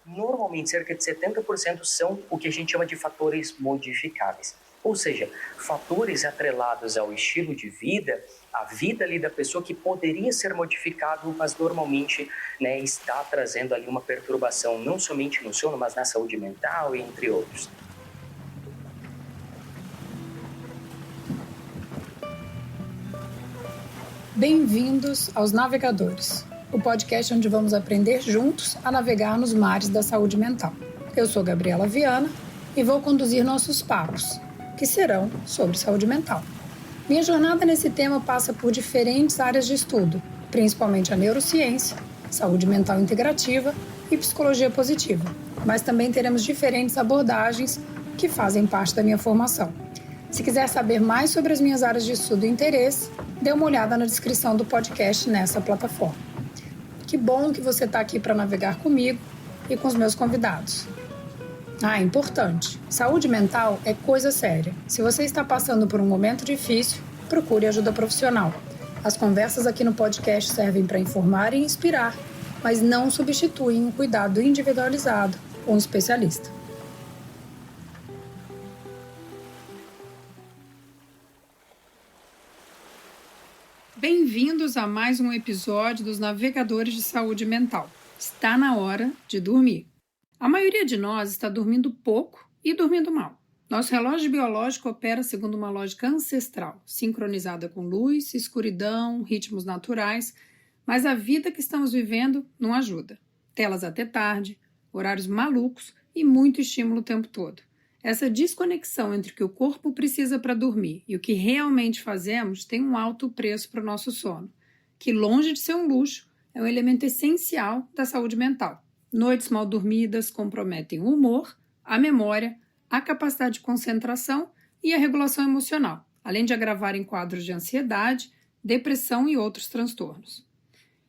normalmente cerca de 70% são o que a gente chama de fatores modificáveis. Ou seja, fatores atrelados ao estilo de vida, à vida ali da pessoa que poderia ser modificado, mas normalmente, né, está trazendo ali uma perturbação não somente no sono, mas na saúde mental, entre outros. Bem-vindos aos Navegadores, o podcast onde vamos aprender juntos a navegar nos mares da saúde mental. Eu sou Gabriela Viana e vou conduzir nossos papos, que serão sobre saúde mental. Minha jornada nesse tema passa por diferentes áreas de estudo, principalmente a neurociência, saúde mental integrativa e psicologia positiva, mas também teremos diferentes abordagens que fazem parte da minha formação. Se quiser saber mais sobre as minhas áreas de estudo e interesse, dê uma olhada na descrição do podcast nessa plataforma. Que bom que você está aqui para navegar comigo e com os meus convidados. Importante. Saúde mental é coisa séria. Se você está passando por um momento difícil, procure ajuda profissional. As conversas aqui no podcast servem para informar e inspirar, mas não substituem um cuidado individualizado com um especialista. Bem-vindos a mais um episódio dos Navegadores de Saúde Mental. Está na hora de dormir. A maioria de nós está dormindo pouco e dormindo mal. Nosso relógio biológico opera segundo uma lógica ancestral, sincronizada com luz, escuridão, ritmos naturais, mas a vida que estamos vivendo não ajuda. Telas até tarde, horários malucos e muito estímulo o tempo todo. Essa desconexão entre o que o corpo precisa para dormir e o que realmente fazemos tem um alto preço para o nosso sono, que, longe de ser um luxo, é um elemento essencial da saúde mental. Noites mal dormidas comprometem o humor, a memória, a capacidade de concentração e a regulação emocional, além de agravarem quadros de ansiedade, depressão e outros transtornos.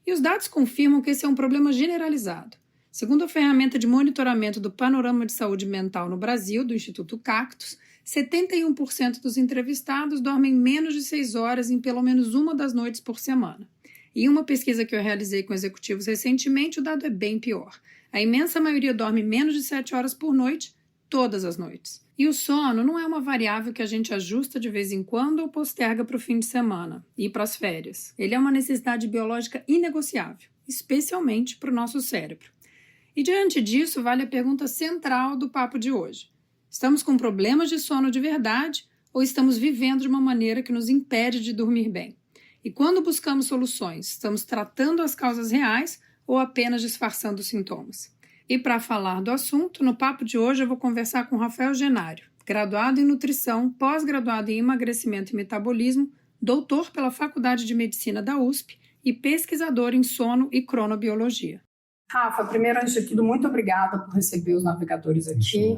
E os dados confirmam que esse é um problema generalizado. Segundo a ferramenta de monitoramento do Panorama de Saúde Mental no Brasil, do Instituto Cactus, 71% dos entrevistados dormem menos de 6 horas em pelo menos uma das noites por semana. Em uma pesquisa que eu realizei com executivos recentemente, o dado é bem pior. A imensa maioria dorme menos de 7 horas por noite, todas as noites. E o sono não é uma variável que a gente ajusta de vez em quando ou posterga para o fim de semana e para as férias. Ele é uma necessidade biológica inegociável, especialmente para o nosso cérebro. E diante disso, vale a pergunta central do papo de hoje. Estamos com problemas de sono de verdade ou estamos vivendo de uma maneira que nos impede de dormir bem? E quando buscamos soluções, estamos tratando as causas reais ou apenas disfarçando os sintomas? E para falar do assunto, no papo de hoje eu vou conversar com Rafael Genário, graduado em nutrição, pós-graduado em emagrecimento e metabolismo, doutor pela Faculdade de Medicina da USP e pesquisador em sono e cronobiologia. Rafa, primeiro, antes de tudo, muito obrigada por receber os navegadores aqui.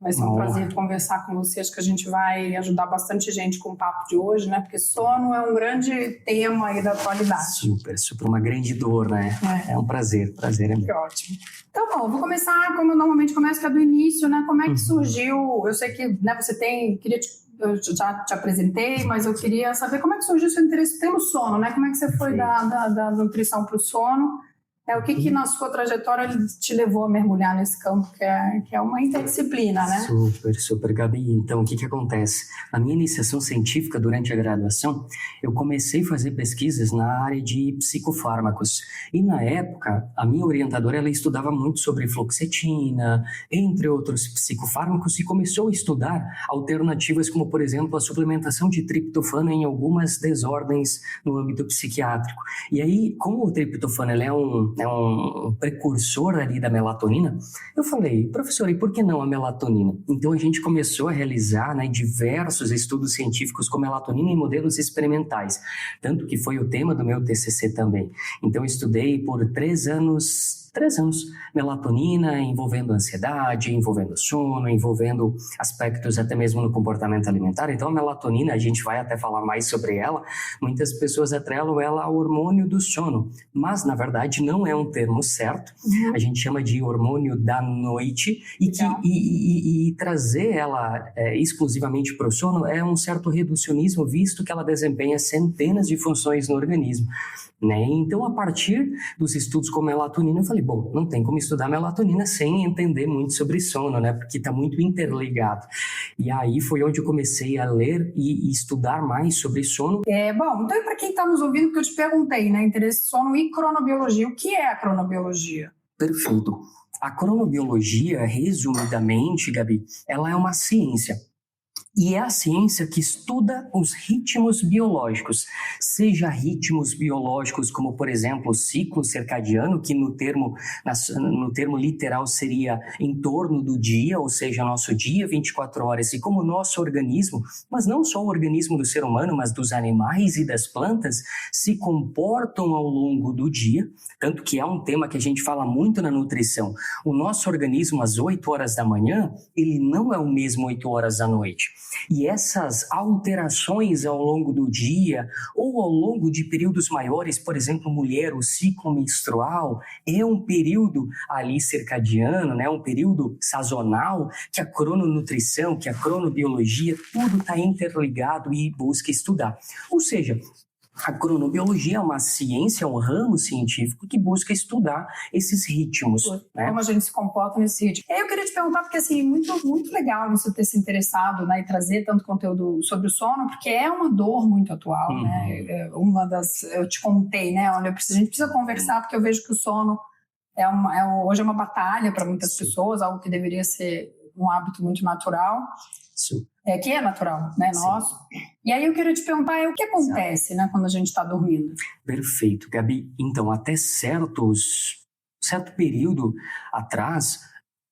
Vai ser um prazer conversar com você. Acho que a gente vai ajudar bastante gente com o papo de hoje, né? Porque sono é um grande tema aí da atualidade. Super, uma grande dor, né? É um prazer é meu. Que ótimo. Então, bom, vou começar como eu normalmente começo, que é do início, né? Como é que surgiu? Eu sei que, né, você tem... Eu já te apresentei, mas eu queria saber como é que surgiu o seu interesse pelo sono, né? Como é que você foi da nutrição para o sono? O que na sua trajetória te levou a mergulhar nesse campo, que é uma interdisciplina, né? Super, Gabi. Então, o que acontece? Na minha iniciação científica, durante a graduação, eu comecei a fazer pesquisas na área de psicofármacos. E, na época, a minha orientadora, ela estudava muito sobre fluoxetina, entre outros psicofármacos, e começou a estudar alternativas como, por exemplo, a suplementação de triptofano em algumas desordens no âmbito psiquiátrico. E aí, como o triptofano ele é um precursor ali da melatonina, eu falei, professor, e por que não a melatonina? Então a gente começou a realizar, né, diversos estudos científicos com melatonina em modelos experimentais, tanto que foi o tema do meu TCC também. Então eu estudei por 3 anos melatonina, envolvendo ansiedade, envolvendo sono, envolvendo aspectos até mesmo no comportamento alimentar. Então a melatonina, a gente vai até falar mais sobre ela, muitas pessoas atrelam ela ao hormônio do sono, mas na verdade não é um termo certo, a gente chama de hormônio da noite, e trazer ela exclusivamente para o sono é um certo reducionismo, visto que ela desempenha centenas de funções no organismo. né? Então, a partir dos estudos com melatonina, eu falei, bom, não tem como estudar melatonina sem entender muito sobre sono, né? Porque está muito interligado. E aí foi onde eu comecei a ler e estudar mais sobre sono. Bom, então para quem está nos ouvindo, porque eu te perguntei, né? Interesse sono e cronobiologia. O que é a cronobiologia? Perfeito. A cronobiologia, resumidamente, Gabi, ela é uma ciência. E é a ciência que estuda os ritmos biológicos, seja ritmos biológicos como, por exemplo, o ciclo circadiano, que no termo literal seria em torno do dia, ou seja, nosso dia, 24 horas, e como o nosso organismo, mas não só o organismo do ser humano, mas dos animais e das plantas, se comportam ao longo do dia, tanto que é um tema que a gente fala muito na nutrição. O nosso organismo, às 8 horas da manhã, ele não é o mesmo 8 horas da noite. E essas alterações ao longo do dia ou ao longo de períodos maiores, por exemplo, mulher, o ciclo menstrual, é um período ali circadiano, né? Um período sazonal que a crononutrição, que a cronobiologia, tudo está interligado e busca estudar. Ou seja, a cronobiologia é uma ciência, um ramo científico que busca estudar esses ritmos. Né? Como a gente se comporta nesse ritmo. E aí eu queria te perguntar, porque assim, muito legal você ter se interessado, né, e trazer tanto conteúdo sobre o sono, porque é uma dor muito atual, né? Eu te contei, né, onde a gente precisa conversar, porque eu vejo que o sono hoje é uma batalha para muitas pessoas, algo que deveria ser um hábito muito natural. Sim. Que é natural, né, nosso. E aí eu queria te perguntar, o que acontece, né, quando a gente está dormindo? Perfeito, Gabi. Então, até certo período atrás,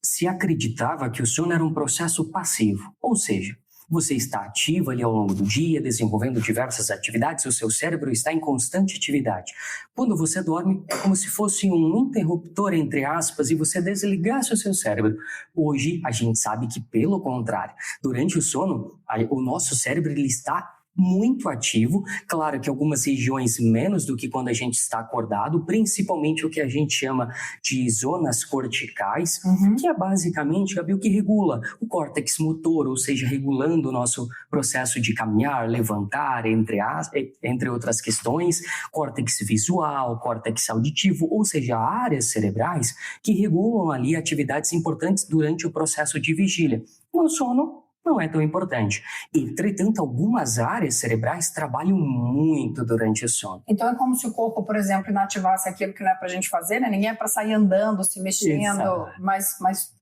se acreditava que o sono era um processo passivo, ou seja, você está ativo ali ao longo do dia, desenvolvendo diversas atividades, o seu cérebro está em constante atividade. Quando você dorme, é como se fosse um interruptor, entre aspas, e você desligasse o seu cérebro. Hoje, a gente sabe que, pelo contrário, durante o sono, o nosso cérebro ele está muito ativo, claro que algumas regiões menos do que quando a gente está acordado, principalmente o que a gente chama de zonas corticais, que é basicamente, Gabi, o que regula o córtex motor, ou seja, regulando o nosso processo de caminhar, levantar, entre outras questões, córtex visual, córtex auditivo, ou seja, áreas cerebrais que regulam ali atividades importantes durante o processo de vigília. No sono, não é tão importante. Entretanto, algumas áreas cerebrais trabalham muito durante o sono. Então é como se o corpo, por exemplo, inativasse aquilo que não é pra gente fazer, né? Ninguém é para sair andando, se mexendo, mas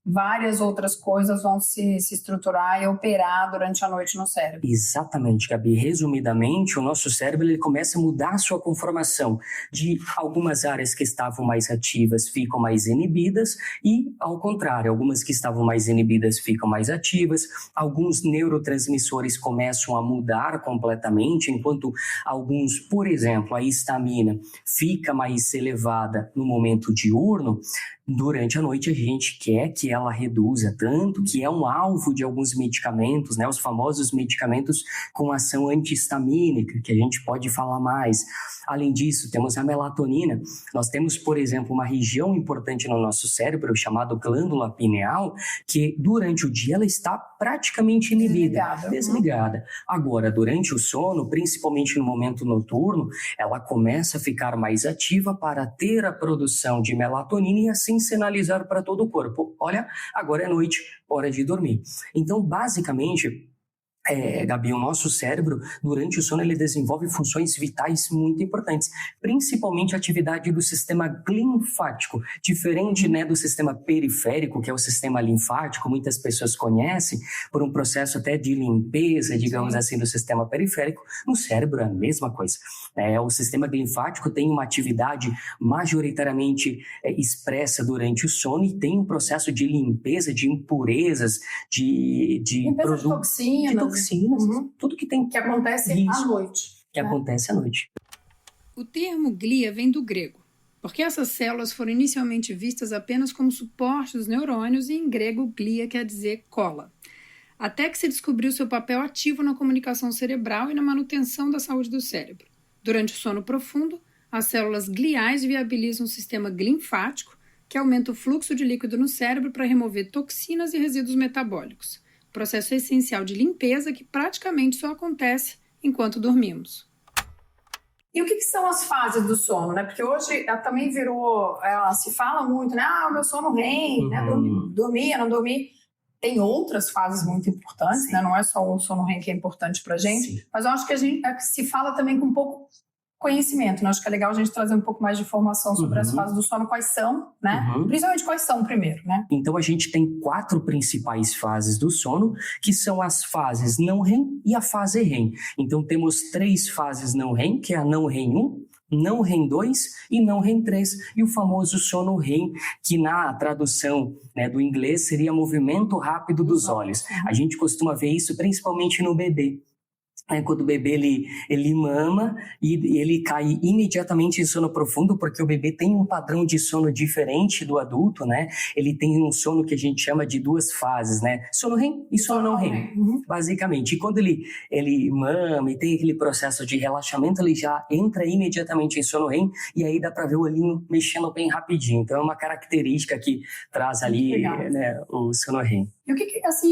várias outras coisas vão se estruturar e operar durante a noite no cérebro. Exatamente, Gabi. Resumidamente, o nosso cérebro ele começa a mudar a sua conformação. De algumas áreas que estavam mais ativas ficam mais inibidas e, ao contrário, algumas que estavam mais inibidas ficam mais ativas. Alguns neurotransmissores começam a mudar completamente, enquanto alguns, por exemplo, a histamina fica mais elevada no momento diurno. Durante a noite a gente quer que ela reduza, tanto que é um alvo de alguns medicamentos, né, os famosos medicamentos com ação antihistamínica, que a gente pode falar mais. Além disso, temos a melatonina. Nós temos, por exemplo, uma região importante no nosso cérebro chamada glândula pineal, que durante o dia ela está praticamente inibida, desligada. Agora, durante o sono, principalmente no momento noturno, ela começa a ficar mais ativa para ter a produção de melatonina e assim sinalizar para todo o corpo, olha, agora é noite, hora de dormir. Então, basicamente, Gabi, o nosso cérebro, durante o sono, ele desenvolve funções vitais muito importantes, principalmente a atividade do sistema linfático, diferente, né, do sistema periférico, que é o sistema linfático, muitas pessoas conhecem, por um processo até de limpeza, digamos assim, do sistema periférico. No cérebro é a mesma coisa. O sistema linfático tem uma atividade majoritariamente expressa durante o sono e tem um processo de limpeza de impurezas, de toxinas, tudo que tem que acontece à noite. Acontece à noite. O termo glia vem do grego, porque essas células foram inicialmente vistas apenas como suporte dos neurônios e em grego glia quer dizer cola. Até que se descobriu seu papel ativo na comunicação cerebral e na manutenção da saúde do cérebro. Durante o sono profundo, as células gliais viabilizam o sistema linfático, que aumenta o fluxo de líquido no cérebro para remover toxinas e resíduos metabólicos. Processo essencial de limpeza que praticamente só acontece enquanto dormimos. E o que são as fases do sono, né? Porque hoje também virou, se fala muito, né? O meu sono REM, né? Dormir, não dormir. Tem outras fases muito importantes, né? Não é só o sono REM que é importante pra gente, sim, mas eu acho que a gente se fala também com um pouco conhecimento, né? Acho que é legal a gente trazer um pouco mais de informação sobre as fases do sono, quais são, né? Principalmente quais são primeiro, né? Então a gente tem 4 principais fases do sono, que são as fases não REM e a fase REM. Então temos 3 fases não REM, que é a não REM 1, não REM 2 e não REM 3, e o famoso sono REM, que na tradução, né, do inglês seria movimento rápido dos olhos. A gente costuma ver isso principalmente no bebê. Quando o bebê ele mama e ele cai imediatamente em sono profundo, porque o bebê tem um padrão de sono diferente do adulto, né? Ele tem um sono que a gente chama de 2 fases, né? Sono REM e sono não REM, basicamente. E quando ele mama e tem aquele processo de relaxamento, ele já entra imediatamente em sono REM, e aí dá para ver o olhinho mexendo bem rapidinho. Então é uma característica que traz ali, né, o sono REM. E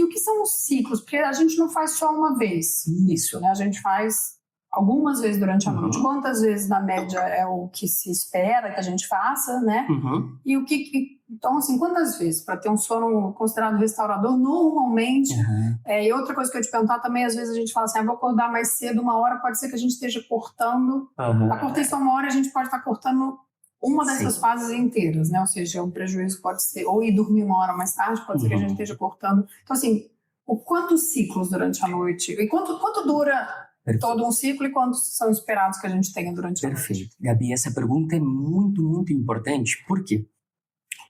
o que são os ciclos? Porque a gente não faz só uma vez. Isso. Né? A gente faz algumas vezes durante a noite. Quantas vezes, na média, é o que se espera que a gente faça, né? E então, assim, quantas vezes? Para ter um sono considerado restaurador, normalmente. E outra coisa que eu ia te perguntar também, às vezes a gente fala assim, vou acordar mais cedo, 1 hora, pode ser que a gente esteja cortando. Acordei só 1 hora, a gente pode estar cortando uma dessas fases inteiras, né? Ou seja, um prejuízo pode ser, ou ir dormir 1 hora mais tarde, pode ser que a gente esteja cortando. Então, assim, quantos ciclos durante a noite? E quanto dura todo um ciclo e quantos são esperados que a gente tenha durante a noite? Perfeito. Gabi, essa pergunta é muito, muito importante. Por quê?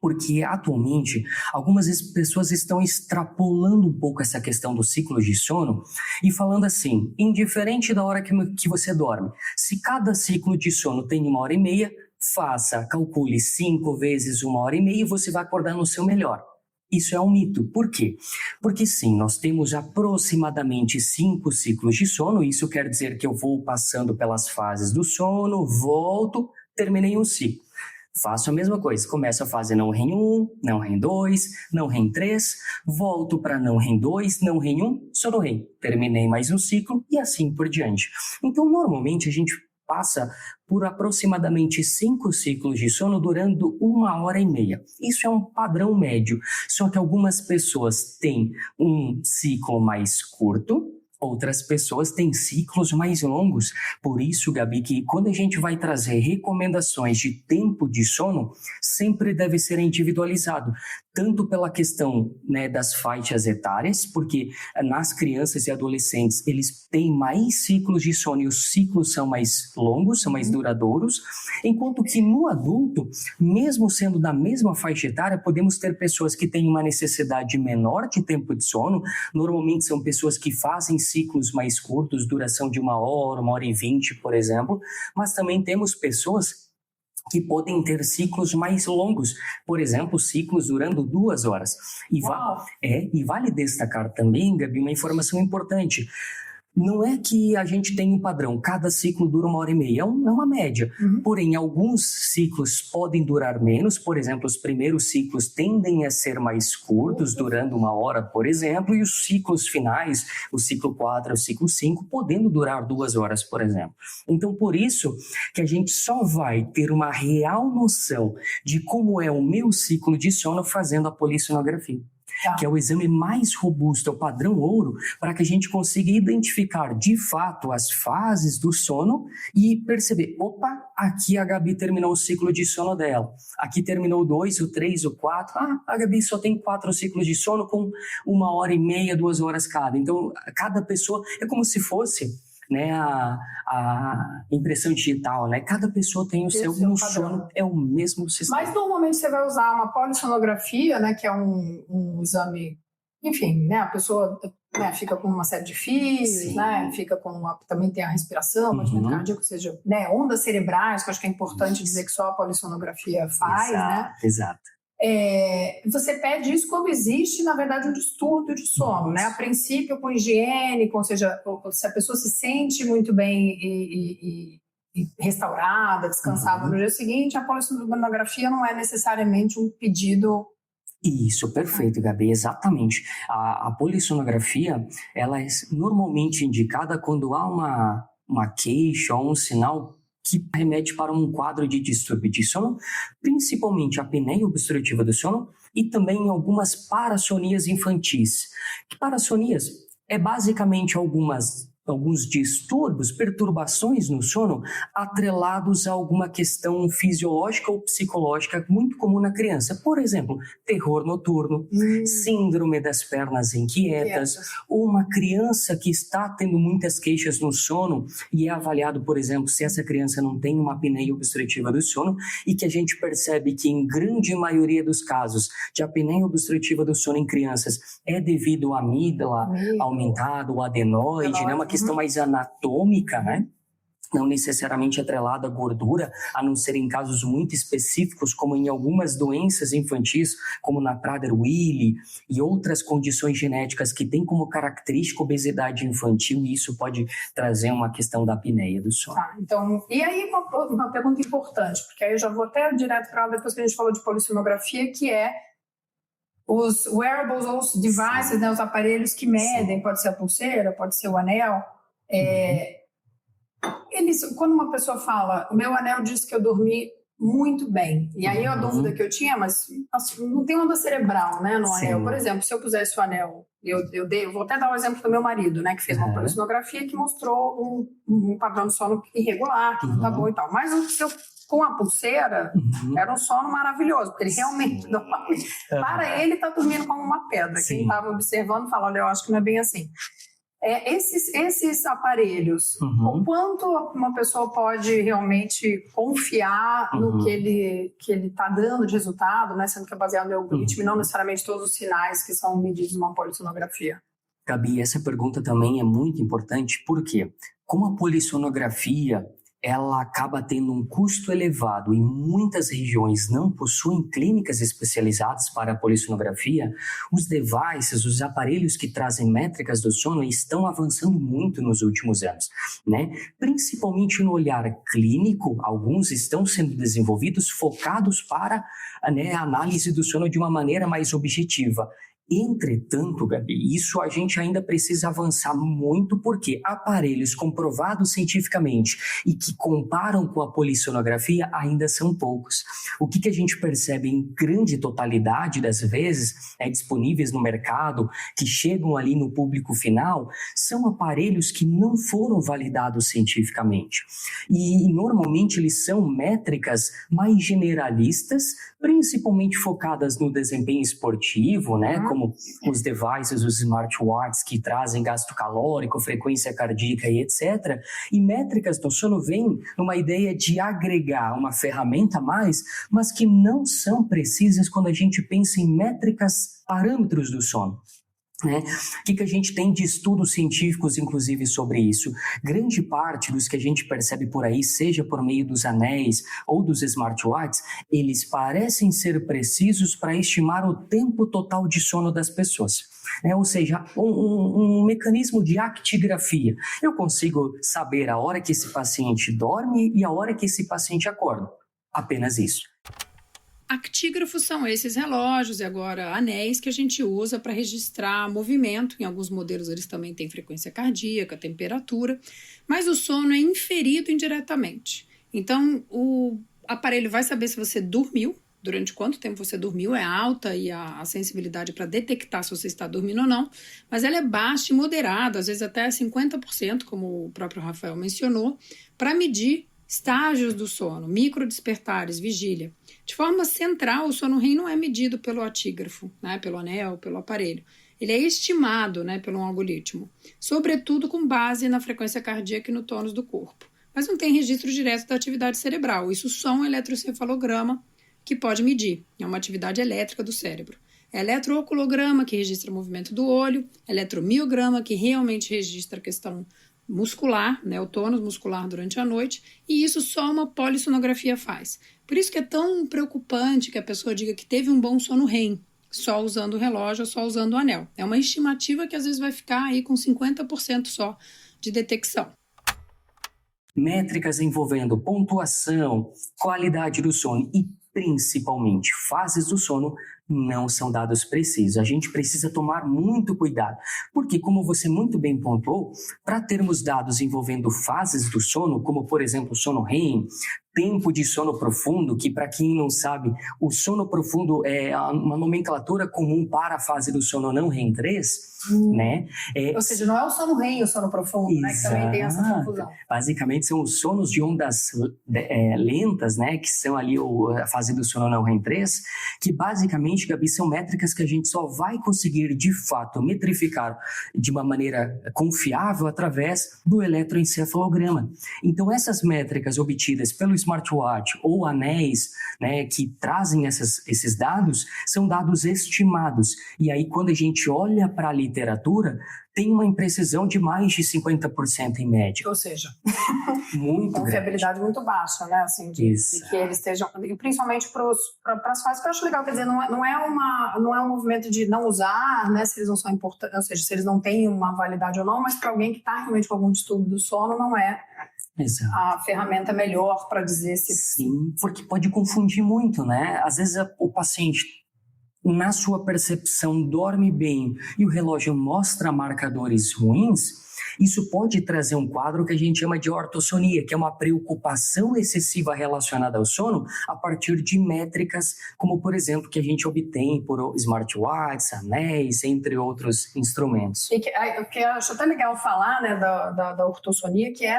Porque atualmente algumas pessoas estão extrapolando um pouco essa questão do ciclo de sono e falando assim, indiferente da hora que você dorme, se cada ciclo de sono tem 1h30, calcule 5 vezes 1h30 e você vai acordar no seu melhor. Isso é um mito. Por quê? Porque sim, nós temos aproximadamente 5 ciclos de sono, isso quer dizer que eu vou passando pelas fases do sono, volto, terminei um ciclo. Faço a mesma coisa, começo a fase não REM 1, não REM 2, não REM 3, volto para não REM 2, não REM 1, sono REM. Terminei mais um ciclo e assim por diante. Então, normalmente a gente passa por aproximadamente 5 ciclos de sono durando 1h30. Isso é um padrão médio, só que algumas pessoas têm um ciclo mais curto, outras pessoas têm ciclos mais longos. Por isso, Gabi, que quando a gente vai trazer recomendações de tempo de sono, sempre deve ser individualizado, tanto pela questão, né, das faixas etárias, porque nas crianças e adolescentes eles têm mais ciclos de sono e os ciclos são mais longos, são mais duradouros, enquanto que no adulto, mesmo sendo da mesma faixa etária, podemos ter pessoas que têm uma necessidade menor de tempo de sono, normalmente são pessoas que fazem ciclos mais curtos, duração de 1 hora, 1h20, por exemplo, mas também temos pessoas que podem ter ciclos mais longos, por exemplo, ciclos durando 2 horas. E vale destacar também, Gabi, uma informação importante. Não é que a gente tem um padrão, cada ciclo dura 1h30, é uma média. Porém, alguns ciclos podem durar menos, por exemplo, os primeiros ciclos tendem a ser mais curtos, durando 1 hora, por exemplo, e os ciclos finais, o ciclo 4, o ciclo 5, podendo durar 2 horas, por exemplo. Então, por isso que a gente só vai ter uma real noção de como é o meu ciclo de sono fazendo a polissonografia. Que é o exame mais robusto, é o padrão ouro, para que a gente consiga identificar de fato as fases do sono e perceber, aqui a Gabi terminou o ciclo de sono dela, aqui terminou o 2, o 3, o 4, a Gabi só tem 4 ciclos de sono com 1h30, 2 horas cada. Então, cada pessoa é como se fosse, né, a impressão digital, né? Cada pessoa tem o seu sono, é o mesmo sistema. Mas normalmente você vai usar uma polissonografia, né, que é um exame, enfim, né, a pessoa, né, fica com uma série de fios, né, fica com também tem a respiração, batimento cardíaco, ou seja, né, ondas cerebrais, que eu acho que é importante dizer que só a polissonografia faz, né? Exato. Você pede isso quando existe, na verdade, um distúrbio de sono, né? A princípio com higiênico, ou seja, se a pessoa se sente muito bem e restaurada, descansada no dia seguinte, a polissonografia não é necessariamente um pedido. Isso, perfeito, Gabi, exatamente. A polissonografia, ela é normalmente indicada quando há uma queixa ou um sinal que remete para um quadro de distúrbio de sono, principalmente a apneia obstrutiva do sono e também algumas parassonias infantis. Que parassonias é basicamente alguns distúrbios, perturbações no sono atrelados a alguma questão fisiológica ou psicológica muito comum na criança. Por exemplo, terror noturno, síndrome das pernas inquietas, ou uma criança que está tendo muitas queixas no sono e é avaliado, por exemplo, se essa criança não tem uma apneia obstrutiva do sono e que a gente percebe que em grande maioria dos casos de apneia obstrutiva do sono em crianças é devido à amígdala aumentada, o adenoide, né? Uma questão mais anatômica, né? Não necessariamente atrelada à gordura, a não ser em casos muito específicos, como em algumas doenças infantis, como na Prader-Willi e outras condições genéticas que têm como característica obesidade infantil, e isso pode trazer uma questão da apneia do sono. Então, e aí uma pergunta importante, porque aí eu já vou até direto para ela depois que a gente falou de polissonografia, que é os wearables ou os devices, né, os aparelhos que medem, pode ser a pulseira, pode ser o anel. Quando uma pessoa fala, o meu anel diz que eu dormi muito bem, e aí a dúvida que eu tinha, mas assim, não tem onda cerebral, né, no anel. Por exemplo, se eu pusesse o anel, eu vou até dar o exemplo do meu marido, né, que fez uma polissonografia que mostrou um padrão de sono irregular, que não tá bom e tal, mas com a pulseira, era um sono maravilhoso, porque ele realmente, para ele, está dormindo como uma pedra. Sim. Quem estava observando fala, olha, eu acho que não é bem assim. Esses aparelhos, o quanto uma pessoa pode realmente confiar no que ele está dando de resultado, né, sendo que é baseado no algoritmo e não necessariamente todos os sinais que são medidos numa polissonografia? Gabi, essa pergunta também é muito importante, porque como a polissonografia ela acaba tendo um custo elevado e muitas regiões não possuem clínicas especializadas para a polissonografia, os devices, os aparelhos que trazem métricas do sono estão avançando muito nos últimos anos, né? Principalmente no olhar clínico, alguns estão sendo desenvolvidos focados para, né, a análise do sono de uma maneira mais objetiva. Entretanto, Gabi, isso a gente ainda precisa avançar muito, porque aparelhos comprovados cientificamente e que comparam com a polissonografia ainda são poucos. O que a gente percebe em grande totalidade das vezes disponíveis no mercado, que chegam ali no público final, são aparelhos que não foram validados cientificamente. E normalmente eles são métricas mais generalistas, principalmente focadas no desempenho esportivo, né? Como os devices, os smartwatches que trazem gasto calórico, frequência cardíaca e etc. E métricas do sono vêm numa ideia de agregar uma ferramenta a mais, mas que não são precisas quando a gente pensa em métricas, parâmetros do sono. Né? O que a gente tem de estudos científicos, inclusive, sobre isso? Grande parte dos que a gente percebe por aí, seja por meio dos anéis ou dos smartwatches, eles parecem ser precisos para estimar o tempo total de sono das pessoas. Ou seja, um mecanismo de actigrafia. Eu consigo saber a hora que esse paciente dorme e a hora que esse paciente acorda. Apenas isso. Actígrafos são esses relógios e agora anéis que a gente usa para registrar movimento. Em alguns modelos eles também têm frequência cardíaca, temperatura, mas o sono é inferido indiretamente. Então o aparelho vai saber se você dormiu, durante quanto tempo você dormiu, é alta e a sensibilidade para detectar se você está dormindo ou não, mas ela é baixa e moderada, às vezes até 50%, como o próprio Rafael mencionou, para medir estágios do sono, microdespertares, vigília. De forma central, o sono REM não é medido pelo atígrafo, né, pelo anel, pelo aparelho. Ele é estimado, né, pelo algoritmo, sobretudo com base na frequência cardíaca e no tônus do corpo. Mas não tem registro direto da atividade cerebral. Isso só um eletroencefalograma que pode medir. É uma atividade elétrica do cérebro. É eletrooculograma, que registra o movimento do olho, eletromiograma, que realmente registra a questão muscular, né, o tônus muscular durante a noite, e isso só uma polissonografia faz. Por isso que é tão preocupante que a pessoa diga que teve um bom sono REM, só usando o relógio ou só usando o anel. É uma estimativa que às vezes vai ficar aí com 50% só de detecção. Métricas envolvendo pontuação, qualidade do sono e principalmente fases do sono não são dados precisos. A gente precisa tomar muito cuidado, porque, como você muito bem pontuou, para termos dados envolvendo fases do sono, como, por exemplo, o sono REM, tempo de sono profundo, que, para quem não sabe, o sono profundo é uma nomenclatura comum para a fase do sono não REM 3, né? Ou seja, não é o sono REM e o sono profundo, né? Que também tem essa confusão. Basicamente, são os sonos de ondas lentas, né? Que são ali a fase do sono não REM 3, que basicamente, Gabi, são métricas que a gente só vai conseguir, de fato, metrificar de uma maneira confiável através do eletroencefalograma. Então, essas métricas obtidas pelo smartwatch ou anéis, né, que trazem esses dados, são dados estimados. E aí, quando a gente olha para a literatura, tem uma imprecisão de mais de 50% em média. Ou seja, muito confiabilidade muito baixa, né? Assim, de que eles estejam, e principalmente para as fases, que eu acho legal, quer dizer, não é um movimento de não usar, né? Se eles não são importantes, ou seja, se eles não têm uma validade ou não, mas para alguém que está realmente com algum distúrbio do sono, não é a ferramenta melhor para dizer se... Sim, porque pode confundir muito, né? Às vezes o paciente, na sua percepção, dorme bem e o relógio mostra marcadores ruins. Isso pode trazer um quadro que a gente chama de ortossonia, que é uma preocupação excessiva relacionada ao sono a partir de métricas como, por exemplo, que a gente obtém por smartwatches, anéis, entre outros instrumentos. E que eu acho até legal falar, né, da ortossonia, que é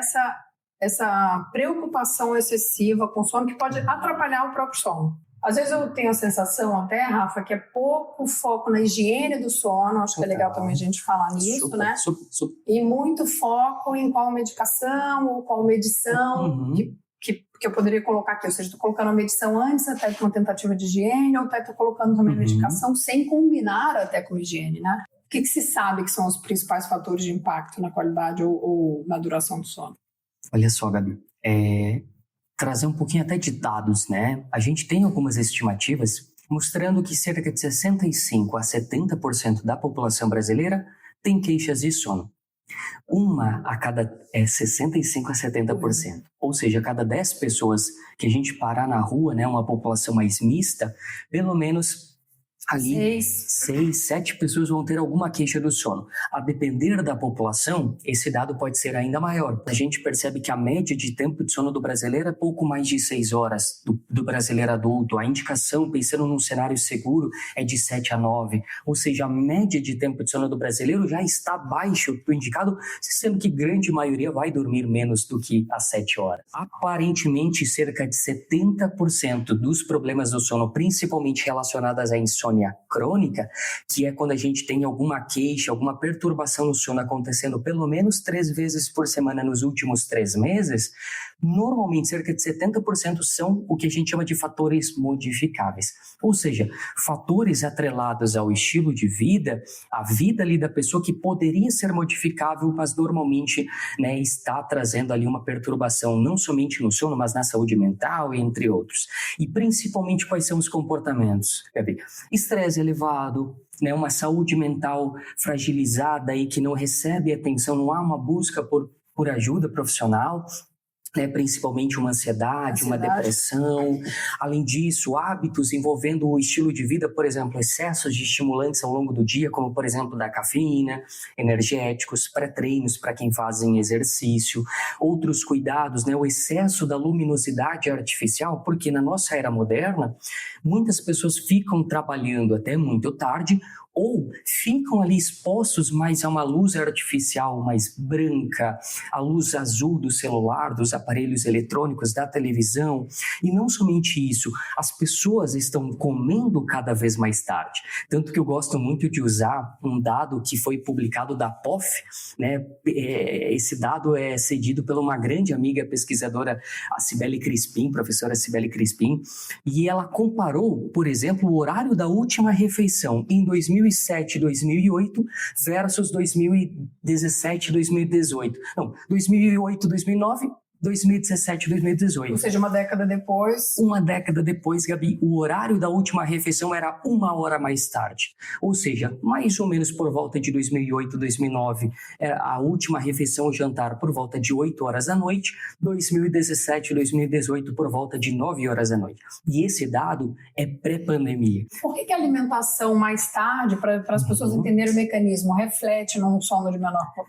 essa preocupação excessiva com o sono que pode atrapalhar o próprio sono. Às vezes eu tenho a sensação até, Rafa, que é pouco foco na higiene do sono, acho que é legal também a gente falar nisso, super, né? Super. E muito foco em qual medicação ou qual medição que eu poderia colocar aqui. Ou seja, estou colocando a medição antes até de uma tentativa de higiene, ou até estou colocando também medicação sem combinar até com higiene, né? O que se sabe que são os principais fatores de impacto na qualidade ou na duração do sono? Olha só, Gabi, trazer um pouquinho até de dados, né? A gente tem algumas estimativas mostrando que cerca de 65% a 70% da população brasileira tem queixas de sono. Uma a cada 65% a 70%. Ou seja, a cada 10 pessoas que a gente parar na rua, né, uma população mais mista, pelo menos ali 6, 7 pessoas vão ter alguma queixa do sono. A depender da população, esse dado pode ser ainda maior. A gente percebe que a média de tempo de sono do brasileiro é pouco mais de 6 horas do brasileiro adulto. A indicação, pensando num cenário seguro, é de 7 a 9. Ou seja, a média de tempo de sono do brasileiro já está abaixo do indicado, sendo que grande maioria vai dormir menos do que as 7 horas. Aparentemente, cerca de 70% dos problemas do sono, principalmente relacionados à insônia crônica, que é quando a gente tem alguma queixa, alguma perturbação no sono acontecendo pelo menos 3 vezes por semana nos últimos 3 meses, normalmente cerca de 70% são o que a gente chama de fatores modificáveis. Ou seja, fatores atrelados ao estilo de vida, à vida ali da pessoa que poderia ser modificável, mas normalmente, né, está trazendo ali uma perturbação não somente no sono, mas na saúde mental, entre outros. E principalmente quais são os comportamentos, Gabi? Estresse elevado, né, uma saúde mental fragilizada e que não recebe atenção, não há uma busca por ajuda profissional, né, principalmente uma ansiedade, uma depressão. Além disso, hábitos envolvendo o estilo de vida, por exemplo, excessos de estimulantes ao longo do dia, como, por exemplo, da cafeína, energéticos, pré-treinos para quem fazem exercício, outros cuidados, né, o excesso da luminosidade artificial, porque na nossa era moderna, muitas pessoas ficam trabalhando até muito tarde, ou ficam ali expostos mais a uma luz artificial mais branca, a luz azul do celular, dos aparelhos eletrônicos, da televisão. E não somente isso, as pessoas estão comendo cada vez mais tarde. Tanto que eu gosto muito de usar um dado que foi publicado da POF, né? Esse dado é cedido por uma grande amiga pesquisadora, a Cibele Crispim, professora Cibele Crispim, e ela comparou, por exemplo, o horário da última refeição em 2007 e 2008 versus 2017 e 2018. Não, 2008 e 2009 2017, 2018. Ou seja, uma década depois. Uma década depois, Gabi, o horário da última refeição era 1 hora mais tarde. Ou seja, mais ou menos por volta de 2008, 2009, a última refeição, o jantar, por volta de 8 horas da noite. 2017, 2018, por volta de 9 horas da noite. E esse dado é pré-pandemia. Por que a alimentação mais tarde, para as pessoas entenderem o mecanismo, reflete num sono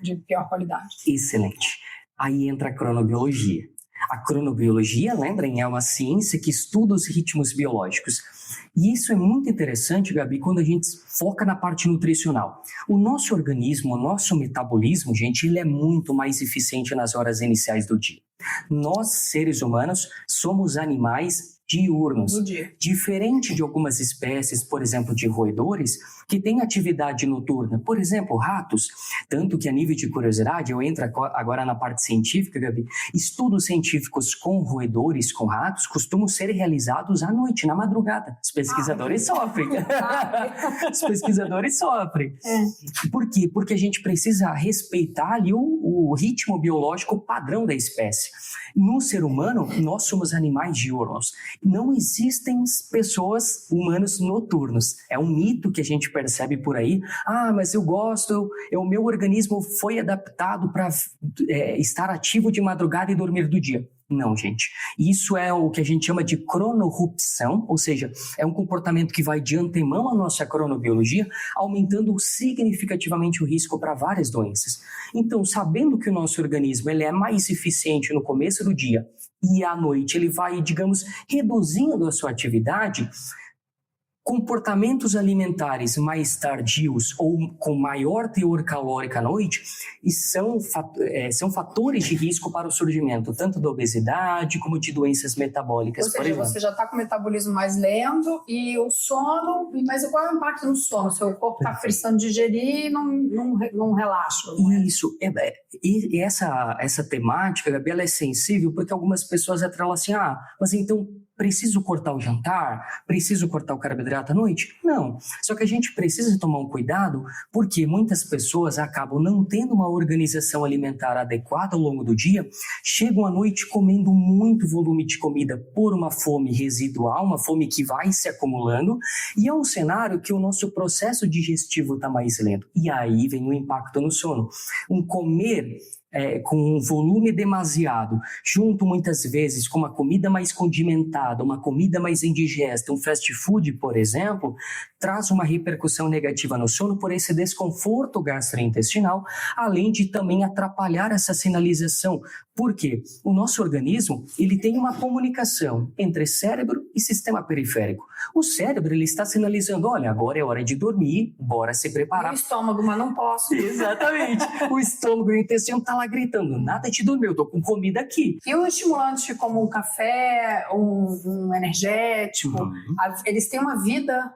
de pior qualidade? Excelente. Aí entra a cronobiologia. A cronobiologia, lembrem, é uma ciência que estuda os ritmos biológicos. E isso é muito interessante, Gabi, quando a gente foca na parte nutricional. O nosso organismo, o nosso metabolismo, gente, ele é muito mais eficiente nas horas iniciais do dia. Nós, seres humanos, somos animais diurnos, diferente de algumas espécies, por exemplo, de roedores, que têm atividade noturna. Por exemplo, ratos. Tanto que, a nível de curiosidade, eu entro agora na parte científica, Gabi, estudos científicos com roedores, com ratos, costumam ser realizados à noite, na madrugada. Os pesquisadores sofrem. Os pesquisadores sofrem. Por quê? Porque a gente precisa respeitar ali o ritmo biológico padrão da espécie. No ser humano, nós somos animais diurnos. Não existem pessoas, humanos noturnos. É um mito que a gente percebe por aí. Mas eu gosto, o meu organismo foi adaptado para estar ativo de madrugada e dormir do dia. Não, gente. Isso é o que a gente chama de cronorrupção, ou seja, é um comportamento que vai de antemão à nossa cronobiologia, aumentando significativamente o risco para várias doenças. Então, sabendo que o nosso organismo ele é mais eficiente no começo do dia e à noite ele vai, digamos, reduzindo a sua atividade, comportamentos alimentares mais tardios ou com maior teor calórico à noite são fatores de risco para o surgimento tanto da obesidade como de doenças metabólicas. Ou seja, você já está com o metabolismo mais lento e o sono, mas qual é o impacto no sono? Seu corpo está precisando digerir e não relaxa. Isso, e essa temática, Gabi, ela é sensível porque algumas pessoas atrelam assim, mas então preciso cortar o jantar? Preciso cortar o carboidrato à noite? Não. Só que a gente precisa tomar um cuidado porque muitas pessoas acabam não tendo uma organização alimentar adequada ao longo do dia, chegam à noite comendo muito volume de comida por uma fome residual, uma fome que vai se acumulando, e é um cenário que o nosso processo digestivo está mais lento. E aí vem o impacto no sono. Um comer com um volume demasiado, junto muitas vezes com uma comida mais condimentada, uma comida mais indigesta, um fast food, por exemplo, traz uma repercussão negativa no sono por esse desconforto gastrointestinal, além de também atrapalhar essa sinalização. Por quê? O nosso organismo, ele tem uma comunicação entre cérebro e sistema periférico. O cérebro, ele está sinalizando, olha, agora é hora de dormir, bora se preparar. E o estômago, mas não posso. Exatamente. O estômago e o intestino estão lá gritando, nada de dormir, eu tô com comida aqui. E os estimulantes como um café, um energético, eles têm uma vida...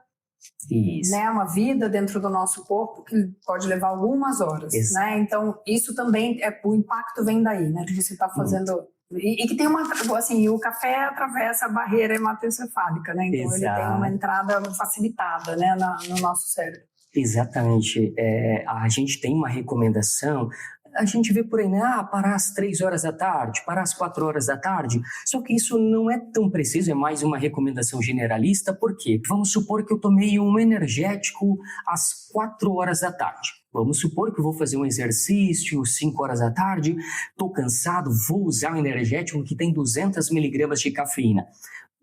Isso. Né, uma vida dentro do nosso corpo que pode levar algumas horas, né? Então isso também o impacto vem daí, né? Que você está fazendo e que tem o café atravessa a barreira hematoencefálica, né? Então ele tem uma entrada facilitada, né, no nosso cérebro. Exatamente. A gente tem uma recomendação. A gente vê por aí, né? Parar às 3 horas da tarde, parar às 4 horas da tarde. Só que isso não é tão preciso, é mais uma recomendação generalista. Por quê? Vamos supor que eu tomei um energético às 4 horas da tarde. Vamos supor que eu vou fazer um exercício 5 horas da tarde, estou cansado, vou usar um energético que tem 200 miligramas de cafeína.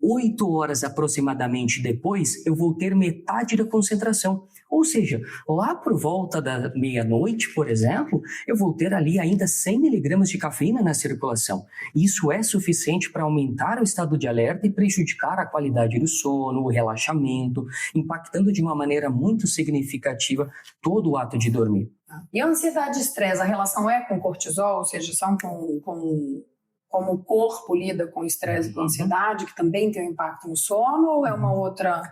8 horas aproximadamente depois, eu vou ter metade da concentração. Ou seja, lá por volta da meia-noite, por exemplo, eu vou ter ali ainda 100 miligramas de cafeína na circulação. Isso é suficiente para aumentar o estado de alerta e prejudicar a qualidade do sono, o relaxamento, impactando de uma maneira muito significativa todo o ato de dormir. E a ansiedade e estresse, a relação é com cortisol, ou seja, são como o corpo lida com estresse e com ansiedade, que também tem um impacto no sono, ou é uma outra...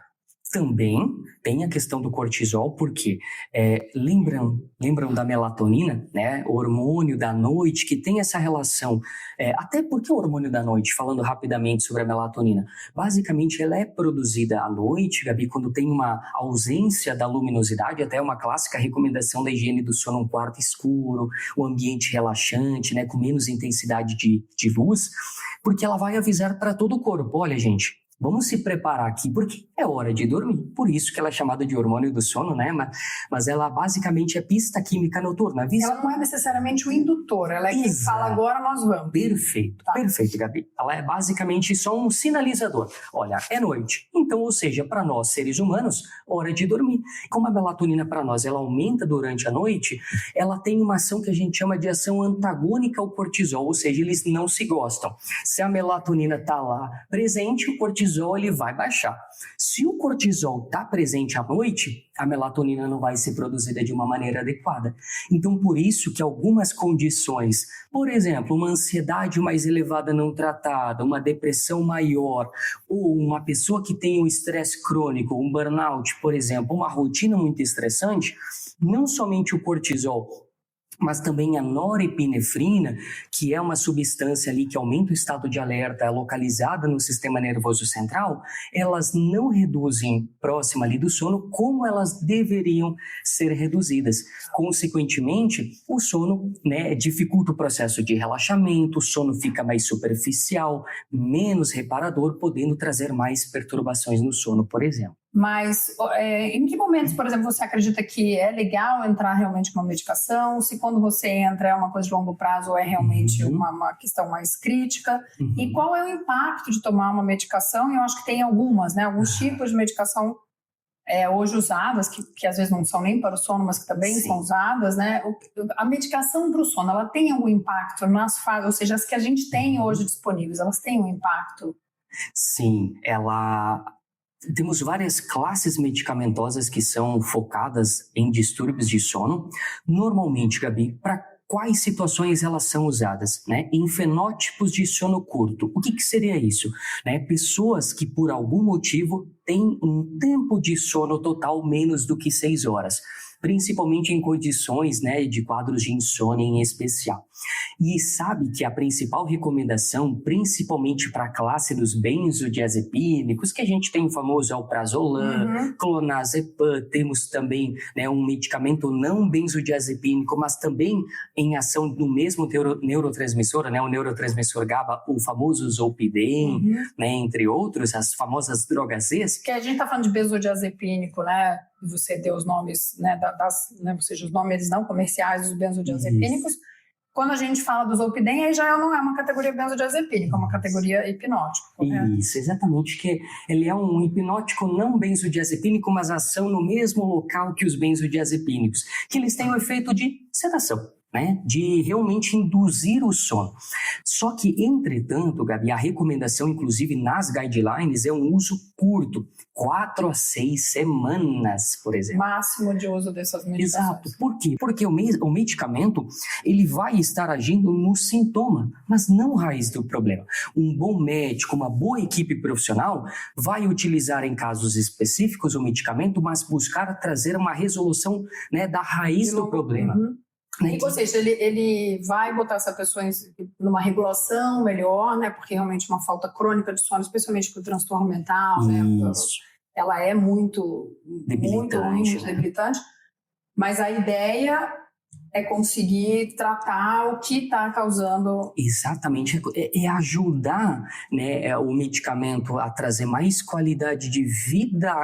Também tem a questão do cortisol, porque lembram da melatonina, né? O hormônio da noite, que tem essa relação. Até porque o hormônio da noite, falando rapidamente sobre a melatonina, basicamente ela é produzida à noite, Gabi, quando tem uma ausência da luminosidade, até uma clássica recomendação da higiene do sono, um quarto escuro, um ambiente relaxante, né? Com menos intensidade de luz, porque ela vai avisar para todo o corpo, olha, gente, vamos se preparar aqui, porque é hora de dormir. Por isso que ela é chamada de hormônio do sono, né? Mas ela basicamente é pista química noturna. Ela não é necessariamente o indutor, ela é quem fala agora nós vamos. Perfeito, perfeito, Gabi. Ela é basicamente só um sinalizador. Olha, é noite. Então, ou seja, para nós seres humanos, hora de dormir. Como a melatonina para nós, ela aumenta durante a noite, ela tem uma ação que a gente chama de ação antagônica ao cortisol, ou seja, eles não se gostam. Se a melatonina está lá presente, o cortisol ele vai baixar. Se o cortisol está presente à noite, a melatonina não vai ser produzida de uma maneira adequada. Então, por isso que algumas condições, por exemplo, uma ansiedade mais elevada não tratada, uma depressão maior, ou uma pessoa que tem um estresse crônico, um burnout, por exemplo, uma rotina muito estressante, não somente o cortisol, mas também a norepinefrina, que é uma substância ali que aumenta o estado de alerta localizada no sistema nervoso central, elas não reduzem próxima ali do sono como elas deveriam ser reduzidas. Consequentemente, o sono, né, dificulta o processo de relaxamento, o sono fica mais superficial, menos reparador, podendo trazer mais perturbações no sono, por exemplo. Mas em que momentos, por exemplo, você acredita que é legal entrar realmente com uma medicação? Se quando você entra é uma coisa de longo prazo ou é realmente uma questão mais crítica? E qual é o impacto de tomar uma medicação? E eu acho que tem algumas, né? Alguns tipos de medicação hoje usadas, que às vezes não são nem para o sono, mas que também são usadas, né? A medicação para o sono, ela tem algum impacto nas fases, ou seja, as que a gente tem hoje disponíveis, elas têm um impacto? Sim, temos várias classes medicamentosas que são focadas em distúrbios de sono. Normalmente, Gabi, para quais situações elas são usadas? Né? Em fenótipos de sono curto. O que seria isso? Né? Pessoas que, por algum motivo, têm um tempo de sono total menos do que 6 horas. Principalmente em condições, né, de quadros de insônia em especial. E sabe que a principal recomendação, principalmente para a classe dos benzodiazepínicos, que a gente tem o famoso alprazolam, clonazepam, temos também, né, um medicamento não benzodiazepínico, mas também em ação do mesmo neurotransmissor, né, o neurotransmissor GABA, o famoso zolpidem, né, entre outros, as famosas drogas Z. Que a gente está falando de benzodiazepínico, né? Você deu os nomes, né, né, ou seja, os nomes não comerciais dos benzodiazepínicos. Isso. Quando a gente fala do zolpidem, aí já não é uma categoria benzodiazepínica, é uma categoria hipnótica. Correto? Isso, exatamente, que ele é um hipnótico não benzodiazepínico, mas ação no mesmo local que os benzodiazepínicos, que eles têm o efeito de sedação. Né, de realmente induzir o sono. Só que, entretanto, Gabi, a recomendação, inclusive nas guidelines, é um uso curto, 4 a 6 semanas, por exemplo. Máximo de uso dessas medicações. Exato. Por quê? Porque o medicamento, ele vai estar agindo no sintoma, mas não raiz do problema. Um bom médico, uma boa equipe profissional vai utilizar em casos específicos o medicamento, mas buscar trazer uma resolução, né, da raiz do problema. Ou seja, ele vai botar essa pessoa numa regulação melhor, né? Porque realmente uma falta crônica de sono, especialmente com o transtorno mental, né? Ela é muito debilitante. Mas a ideia é conseguir tratar o que está causando... Exatamente, é ajudar, né, o medicamento a trazer mais qualidade de vida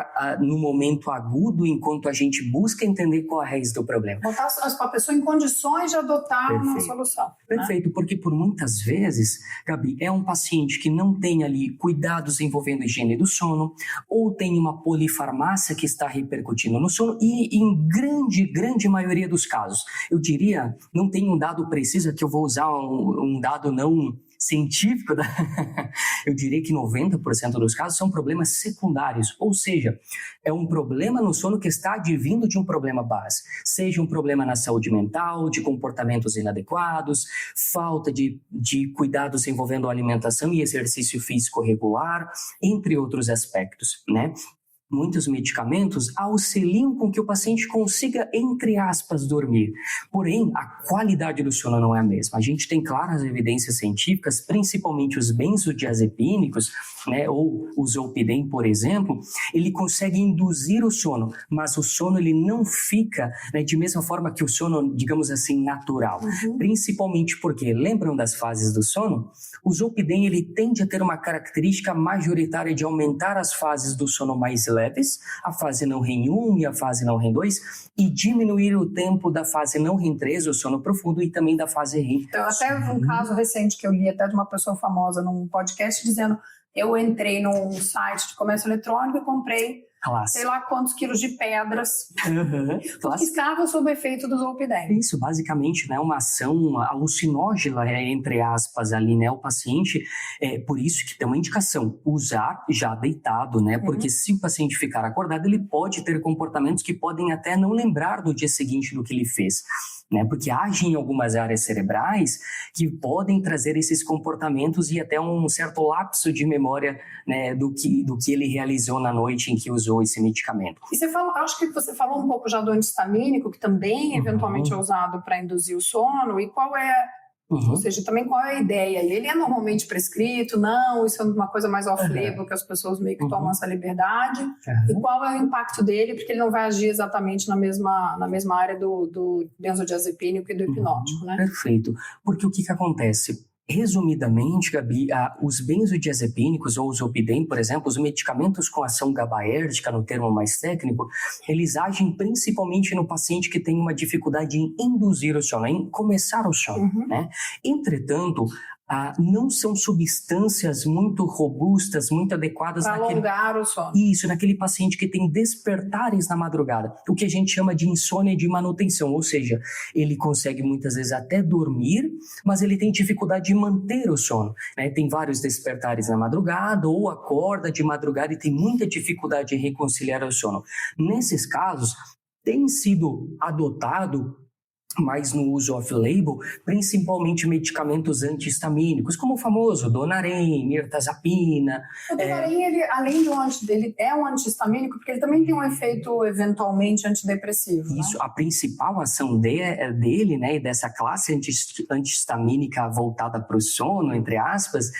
no momento agudo, enquanto a gente busca entender qual é a raiz do problema. Botar a pessoa em condições de adotar uma solução. Perfeito, né? Porque por muitas vezes, Gabi, é um paciente que não tem ali cuidados envolvendo a higiene do sono, ou tem uma polifarmácia que está repercutindo no sono, e em grande maioria dos casos, eu diria, não tem um dado preciso, que eu vou usar um dado não científico, eu diria que 90% dos casos são problemas secundários, ou seja, é um problema no sono que está advindo de um problema base, seja um problema na saúde mental, de comportamentos inadequados, falta de cuidados envolvendo alimentação e exercício físico regular, entre outros aspectos, né? muitos medicamentos auxiliam com que o paciente consiga, entre aspas, dormir. Porém, a qualidade do sono não é a mesma. A gente tem claras evidências científicas, principalmente os benzodiazepínicos, né, ou o Zolpidem, por exemplo, ele consegue induzir o sono, mas o sono ele não fica, né, de mesma forma que o sono, digamos assim, natural. Principalmente porque, lembram das fases do sono? O Zolpidem ele tende a ter uma característica majoritária de aumentar as fases do sono mais leves, a fase não REM 1 e a fase não REM 2, e diminuir o tempo da fase não REM 3, o sono profundo, e também da fase REM. Então, até um caso recente que eu li até de uma pessoa famosa num podcast dizendo: eu entrei num site de comércio eletrônico e comprei sei lá quantos quilos de pedras que estavam sob efeito do Zolpidem. Isso, basicamente, né, uma ação alucinógena, entre aspas, ali, né, o paciente, por isso que tem uma indicação, usar já deitado, né, porque se o paciente ficar acordado, ele pode ter comportamentos que podem até não lembrar no dia seguinte do que ele fez, né, porque agem em algumas áreas cerebrais que podem trazer esses comportamentos e até um certo lapso de memória, né, do que ele realizou na noite em que usou esse medicamento. E acho que você falou um pouco já do antistamínico, que também eventualmente é usado para induzir o sono, e qual é, ou seja, também qual é a ideia? Ele é normalmente prescrito? Não, isso é uma coisa mais off-label, que as pessoas meio que tomam essa liberdade. E qual é o impacto dele? Porque ele não vai agir exatamente na mesma área do benzodiazepínico e do hipnótico, né? Perfeito. Porque o que acontece? Resumidamente, Gabi, os benzodiazepínicos ou o Zolpidem, por exemplo, os medicamentos com ação GABAérgica, no termo mais técnico, eles agem principalmente no paciente que tem uma dificuldade em induzir o sono, em começar o sono, né? Entretanto, não são substâncias muito robustas, muito adequadas para alongar o sono. Isso, naquele paciente que tem despertares na madrugada, o que a gente chama de insônia de manutenção, ou seja, ele consegue muitas vezes até dormir, mas ele tem dificuldade de manter o sono, né? Tem vários despertares na madrugada ou acorda de madrugada e tem muita dificuldade em reconciliar o sono. Nesses casos, tem sido adotado, mas no uso off-label, principalmente medicamentos antihistamínicos, como o famoso Donarém, Mirtazapina. O Donarém, ele, além dele é um antihistamínico, porque ele também tem um efeito, eventualmente, antidepressivo. Isso, né? A principal ação dele, né, e dessa classe antihistamínica voltada para o sono, entre aspas,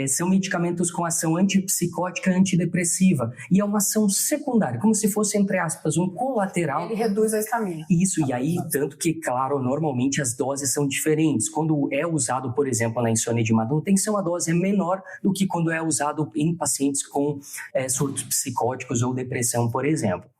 são medicamentos com ação antipsicótica e antidepressiva. E é uma ação secundária, como se fosse, entre aspas, um colateral. Ele reduz a histamina. Isso, e aí, tanto que, claro, normalmente as doses são diferentes. Quando é usado, por exemplo, na insônia de manutenção, a dose é menor do que quando é usado em pacientes com surtos psicóticos ou depressão, por exemplo.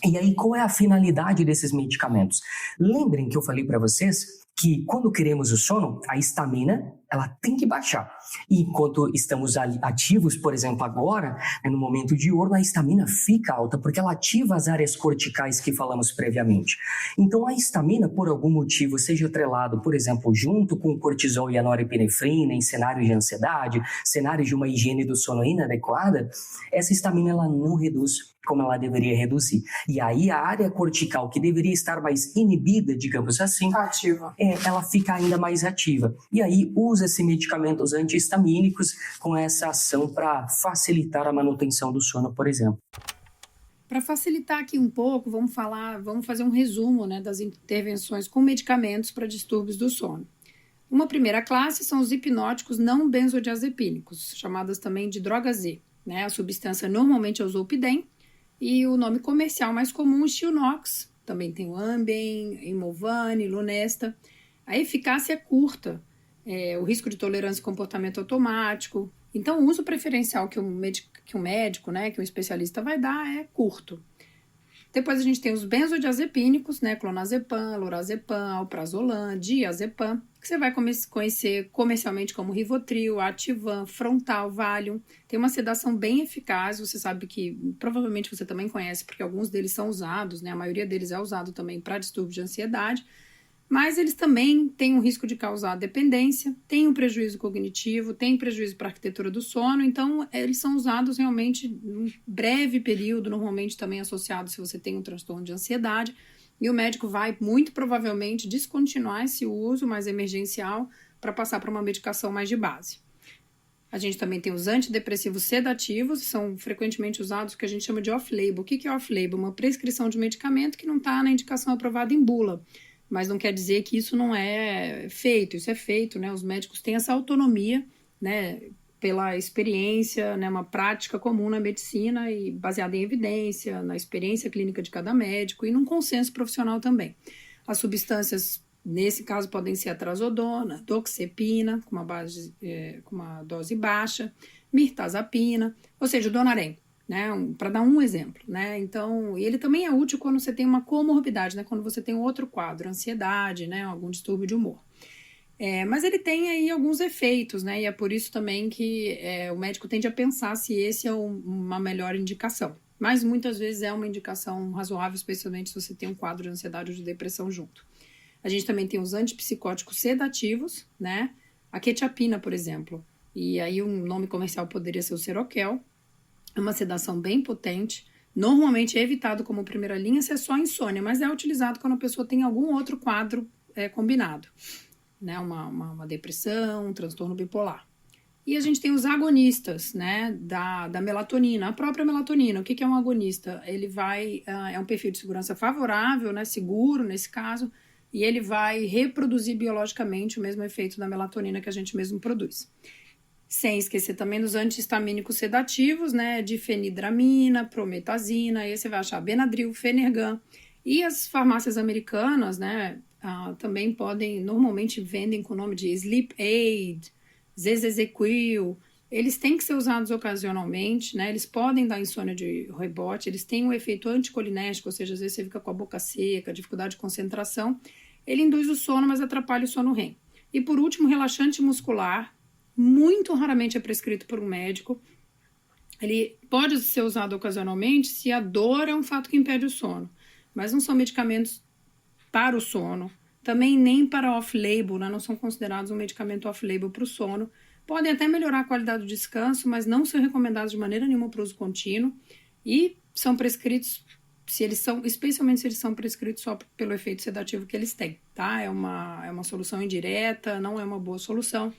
E aí, qual é a finalidade desses medicamentos? Lembrem que eu falei para vocês que quando queremos o sono, a histamina, ela tem que baixar. E enquanto estamos ativos, por exemplo, agora, no momento diurno, a histamina fica alta, porque ela ativa as áreas corticais que falamos previamente. Então, a histamina, por algum motivo, seja atrelado, por exemplo, junto com o cortisol e a norepinefrina, em cenários de ansiedade, cenários de uma higiene do sono inadequada, essa histamina ela não reduz como ela deveria reduzir. E aí a área cortical, que deveria estar mais inibida, digamos assim, ativa. Ela fica ainda mais ativa. E aí usa-se medicamentos antihistamínicos com essa ação para facilitar a manutenção do sono, por exemplo. Para facilitar aqui um pouco, vamos fazer um resumo, né, das intervenções com medicamentos para distúrbios do sono. Uma primeira classe são os hipnóticos não benzodiazepínicos, chamadas também de droga Z, né? A substância normalmente é o Zolpidem, e o nome comercial mais comum é Stilnox, também tem o Ambien, Imovane, Lunesta. A eficácia é curta, o risco de tolerância e comportamento automático. Então, o uso preferencial que um médico, né, que um especialista vai dar é curto. Depois a gente tem os benzodiazepínicos, né, clonazepam, lorazepam, alprazolam, diazepam, que você vai conhecer comercialmente como Rivotril, Ativan, Frontal, Valium. Tem uma sedação bem eficaz, você sabe que provavelmente você também conhece, porque alguns deles são usados, né, a maioria deles é usado também para distúrbio de ansiedade, mas eles também têm um risco de causar dependência, têm um prejuízo cognitivo, têm prejuízo para a arquitetura do sono, então eles são usados realmente em breve período, normalmente também associado se você tem um transtorno de ansiedade, e o médico vai muito provavelmente descontinuar esse uso mais emergencial para passar para uma medicação mais de base. A gente também tem os antidepressivos sedativos, são frequentemente usados o que a gente chama de off-label. O que é off-label? Uma prescrição de medicamento que não está na indicação aprovada em bula, mas não quer dizer que isso não é feito. Isso é feito, né? Os médicos têm essa autonomia, né? Pela experiência, né? Uma prática comum na medicina e baseada em evidência, na experiência clínica de cada médico e num consenso profissional também. As substâncias, nesse caso, podem ser a trazodona, doxepina, com uma dose baixa, mirtazapina, ou seja, o Donarém, né? Para dar um exemplo, né? Então, ele também é útil quando você tem uma comorbidade, né? Quando você tem outro quadro, ansiedade, né? Algum distúrbio de humor. Mas ele tem aí alguns efeitos, né? E é por isso também que o médico tende a pensar se esse é uma melhor indicação. Mas muitas vezes é uma indicação razoável, especialmente se você tem um quadro de ansiedade ou de depressão junto. A gente também tem os antipsicóticos sedativos, né? A quetiapina, por exemplo. E aí um nome comercial poderia ser o Seroquel. É uma sedação bem potente. Normalmente é evitado como primeira linha se é só insônia, mas é utilizado quando a pessoa tem algum outro quadro combinado, né? Uma depressão, um transtorno bipolar. E a gente tem os agonistas, né? Da melatonina, a própria melatonina. O que é um agonista? Ele é um perfil de segurança favorável, né? Seguro nesse caso, e ele vai reproduzir biologicamente o mesmo efeito da melatonina que a gente mesmo produz. Sem esquecer também dos antihistamínicos sedativos, né? Difenidramina, prometazina, aí você vai achar Benadryl, Fenergan. E as farmácias americanas, né? Também normalmente vendem com o nome de Sleep Aid, Zezequil. Eles têm que ser usados ocasionalmente, né? Eles podem dar insônia de rebote, eles têm um efeito anticolinérgico, ou seja, às vezes você fica com a boca seca, dificuldade de concentração. Ele induz o sono, mas atrapalha o sono REM. E por último, relaxante muscular, muito raramente é prescrito por um médico. Ele pode ser usado ocasionalmente se a dor é um fato que impede o sono, mas não são medicamentos para o sono, também nem para off-label, né? Não são considerados um medicamento off-label para o sono. Podem até melhorar a qualidade do descanso, mas não são recomendados de maneira nenhuma para uso contínuo e são prescritos, especialmente se eles são prescritos só pelo efeito sedativo que eles têm, tá? É uma solução indireta, não é uma boa solução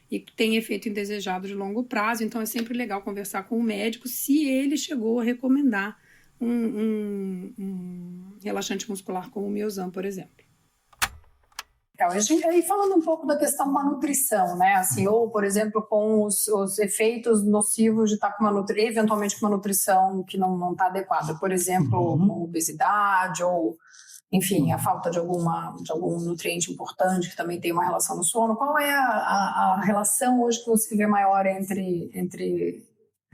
e tem efeito indesejado de longo prazo, então é sempre legal conversar com o médico se ele chegou a recomendar um relaxante muscular como o Miosan, por exemplo. Então, aí falando um pouco da questão da nutrição, né? Assim, ou, por exemplo, com os efeitos nocivos de estar eventualmente com uma nutrição que não está adequada, por exemplo, com obesidade ou, enfim, a falta de algum nutriente importante que também tem uma relação no sono. Qual é a relação hoje que você vê maior entre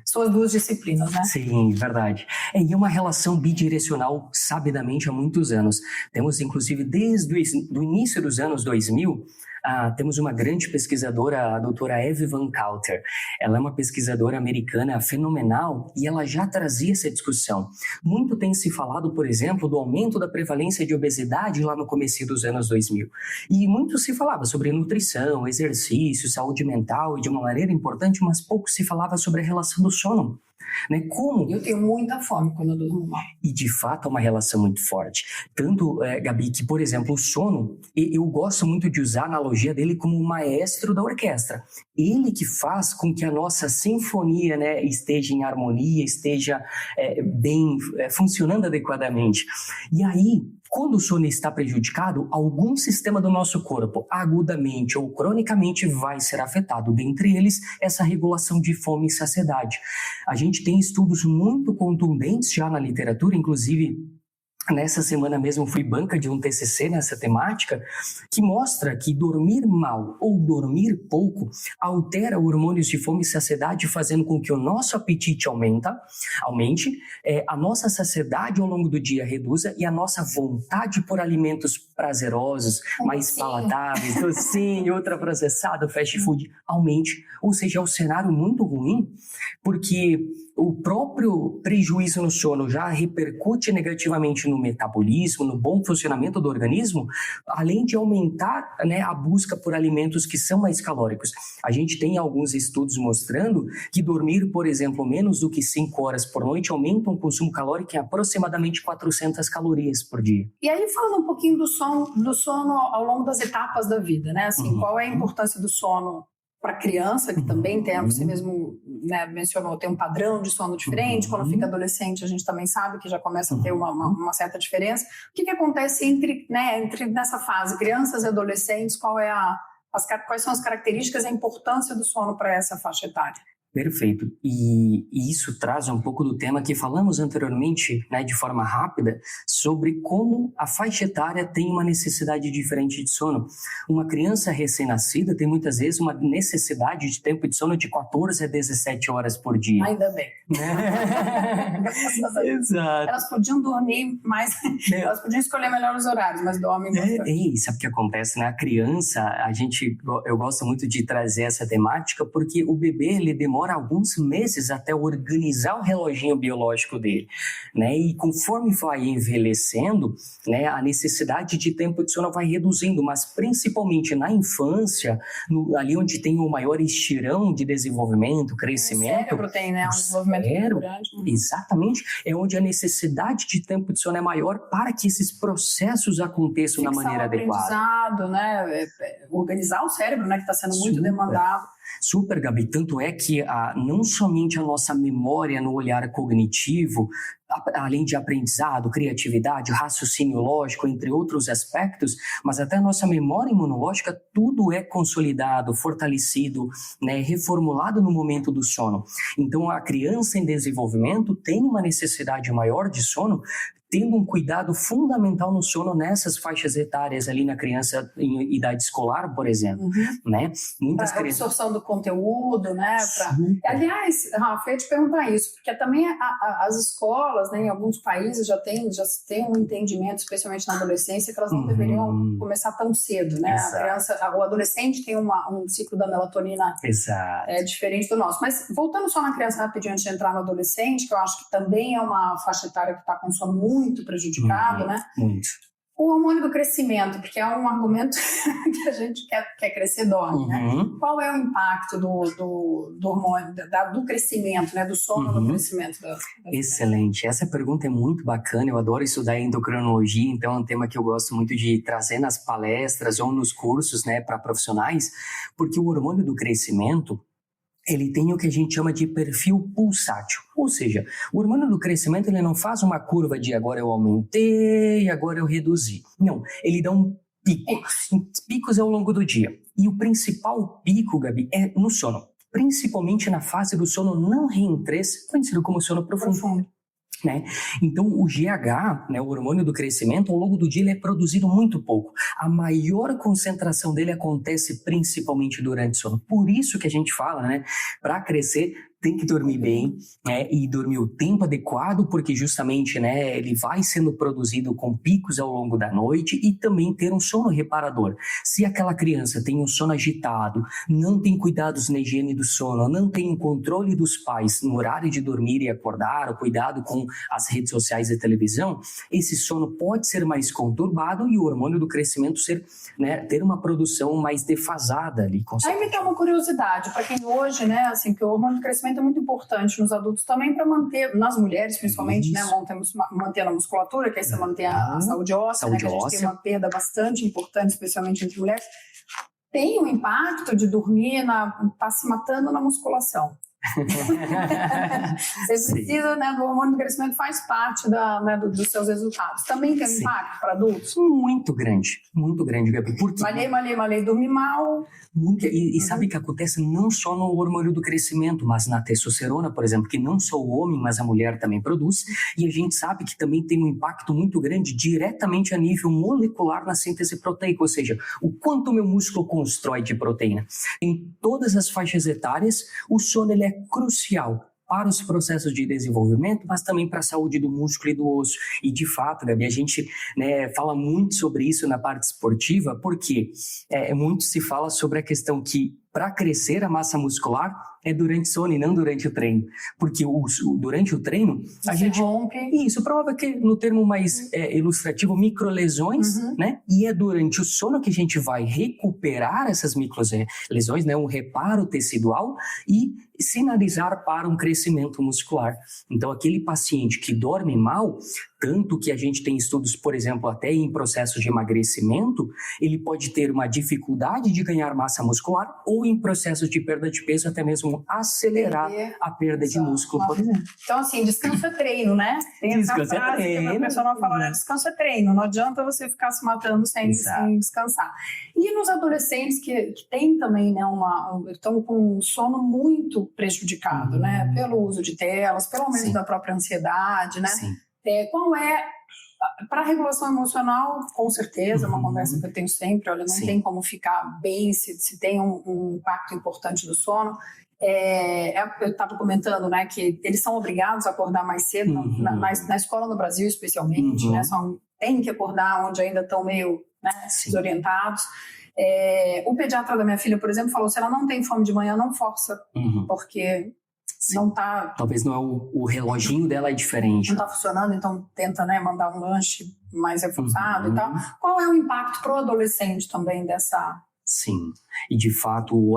suas duas disciplinas, né? Sim, verdade. E é uma relação bidirecional sabidamente há muitos anos. Temos, inclusive, desde o início dos anos 2000, temos uma grande pesquisadora, a doutora Eve Van Cauter. Ela é uma pesquisadora americana fenomenal e ela já trazia essa discussão. Muito tem se falado, por exemplo, do aumento da prevalência de obesidade lá no começo dos anos 2000. E muito se falava sobre nutrição, exercício, saúde mental e de uma maneira importante, mas pouco se falava sobre a relação do sono. Né? Como? Eu tenho muita fome quando eu durmo mal. E de fato é uma relação muito forte. Tanto, Gabi, que, por exemplo, o sono, eu gosto muito de usar a analogia dele como o maestro da orquestra. Ele que faz com que a nossa sinfonia, né, esteja em harmonia, esteja bem, funcionando adequadamente. E aí, quando o sono está prejudicado, algum sistema do nosso corpo, agudamente ou cronicamente, vai ser afetado. Dentre eles, essa regulação de fome e saciedade. A gente tem estudos muito contundentes já na literatura, inclusive nessa semana mesmo fui banca de um TCC nessa temática, que mostra que dormir mal ou dormir pouco altera hormônios de fome e saciedade, fazendo com que o nosso apetite aumente, a nossa saciedade ao longo do dia reduza e a nossa vontade por alimentos prazerosos, mais palatáveis, docinho, ultraprocessado, fast food, aumente. Ou seja, é um cenário muito ruim, porque o próprio prejuízo no sono já repercute negativamente no metabolismo, no bom funcionamento do organismo, além de aumentar, né, a busca por alimentos que são mais calóricos. A gente tem alguns estudos mostrando que dormir, por exemplo, menos do que 5 horas por noite aumenta o consumo calórico em aproximadamente 400 calorias por dia. E aí, falando um pouquinho do sono ao longo das etapas da vida, né? Assim, qual é a importância do sono para criança, que também tem, você mesmo, né, mencionou, tem um padrão de sono diferente, quando fica adolescente a gente também sabe que já começa a ter uma certa diferença. O que acontece entre nessa fase, crianças e adolescentes, quais são as características e a importância do sono para essa faixa etária? Perfeito. E isso traz um pouco do tema que falamos anteriormente, né, de forma rápida, sobre como a faixa etária tem uma necessidade diferente de sono. Uma criança recém-nascida tem muitas vezes uma necessidade de tempo de sono de 14 a 17 horas por dia. Ainda bem. Exato. Elas podiam dormir mais, elas podiam escolher melhor os horários, mas dormem bastante. Sabe o que acontece, né? A criança, eu gosto muito de trazer essa temática, porque o bebê, ele demora alguns meses até organizar o reloginho biológico dele, né? E conforme vai envelhecendo, né, a necessidade de tempo de sono vai reduzindo, mas principalmente na infância, ali onde tem o maior estirão de desenvolvimento, crescimento. O cérebro tem, né, um desenvolvimento muito grande. Exatamente, é onde a necessidade de tempo de sono é maior para que esses processos aconteçam da maneira adequada. Aprendizado, né, organizar o cérebro, né, que está sendo muito demandado. Super, Gabi. Tanto é que não somente a nossa memória no olhar cognitivo, além de aprendizado, criatividade, raciocínio lógico, entre outros aspectos, mas até a nossa memória imunológica, tudo é consolidado, fortalecido, né, reformulado no momento do sono. Então, a criança em desenvolvimento tem uma necessidade maior de sono, tendo um cuidado fundamental no sono nessas faixas etárias ali na criança em idade escolar, por exemplo, né? Muitas crianças... absorção do conteúdo, né? Aliás, Rafa, eu ia te perguntar isso, porque também as escolas, né, em alguns países já se tem um entendimento, especialmente na adolescência, que elas não deveriam começar tão cedo, né? Exato. A criança, o adolescente tem um ciclo da melatonina diferente do nosso. Mas voltando só na criança rapidinho antes de entrar no adolescente, que eu acho que também é uma faixa etária que está com sono muito prejudicado, né? Muito. O hormônio do crescimento, porque é um argumento que a gente quer crescer, dorme, né? Qual é o impacto do hormônio, do crescimento, né? Do sono no crescimento da Excelente. Essa pergunta é muito bacana, eu adoro estudar endocrinologia, então é um tema que eu gosto muito de trazer nas palestras ou nos cursos, né, para profissionais, porque o hormônio do crescimento, ele tem o que a gente chama de perfil pulsátil. Ou seja, o hormônio do crescimento, ele não faz uma curva de agora eu aumentei, agora eu reduzi. Não, ele dá um pico. Picos ao longo do dia. E o principal pico, Gabi, é no sono. Principalmente na fase do sono não REM 3, conhecido como sono profundo. Né? Então o GH, né, o hormônio do crescimento, ao longo do dia ele é produzido muito pouco. A maior concentração dele acontece principalmente durante o sono. Por isso que a gente fala, né, para crescer tem que dormir bem, né, e dormir o tempo adequado, porque justamente, né, ele vai sendo produzido com picos ao longo da noite, e também ter um sono reparador. Se aquela criança tem um sono agitado, não tem cuidados na higiene do sono, não tem um controle dos pais no horário de dormir e acordar, ou cuidado com as redes sociais e televisão, esse sono pode ser mais conturbado e o hormônio do crescimento ter uma produção mais defasada ali. Aí me dá uma curiosidade, para quem hoje, né, assim, que o hormônio do crescimento é muito importante nos adultos também para manter, nas mulheres principalmente, né, manter a musculatura, que aí você mantém a saúde óssea, né, que a gente tem uma perda bastante importante, especialmente entre mulheres. Tem um impacto de dormir, tá se matando na musculação. Você precisa, né, do hormônio do crescimento, faz parte dos seus resultados. Também tem um impacto para adultos? Muito grande, Gabi. Porque... Malhei, dormi mal. E sabe que acontece não só no hormônio do crescimento, mas na testosterona, por exemplo, que não só o homem, mas a mulher também produz, e a gente sabe que também tem um impacto muito grande diretamente a nível molecular na síntese proteica, ou seja, o quanto o meu músculo constrói de proteína. Em todas as faixas etárias, o sono ele é crucial para os processos de desenvolvimento, mas também para a saúde do músculo e do osso. E de fato, Gabi, a gente, né, fala muito sobre isso na parte esportiva, porque muito se fala sobre a questão que para crescer a massa muscular é durante o sono e não durante o treino. Porque durante o treino, a gente rompe. Isso, prova que no termo mais ilustrativo, microlesões, né? E é durante o sono que a gente vai recuperar essas microlesões, né? Um reparo tecidual e sinalizar para um crescimento muscular. Então, aquele paciente que dorme mal, tanto que a gente tem estudos, por exemplo, até em processos de emagrecimento, ele pode ter uma dificuldade de ganhar massa muscular ou em processos de perda de peso, até mesmo acelerar a perda de músculo, por exemplo. Então, assim, descanso é treino, né? Tem essa frase que a pessoa fala, né? Descanso é treino, não adianta você ficar se matando sem descansar. E nos adolescentes que tem também, né, estão com um sono muito prejudicado, né? Pelo uso de telas, pelo aumento da própria ansiedade, né? Sim. Qual é, para a regulação emocional, com certeza, uma conversa que eu tenho sempre, olha, não tem como ficar bem se tem um impacto importante do sono. Eu estava comentando, né, que eles são obrigados a acordar mais cedo, na escola no Brasil especialmente, né, tem que acordar onde ainda estão meio, né, desorientados. O pediatra da minha filha, por exemplo, falou, se ela não tem fome de manhã, não força, porque não tá... Talvez não é o reloginho dela é diferente. Não está funcionando, então tenta, né, mandar um lanche mais reforçado e tal. Qual é o impacto para o adolescente também dessa... Sim, e de fato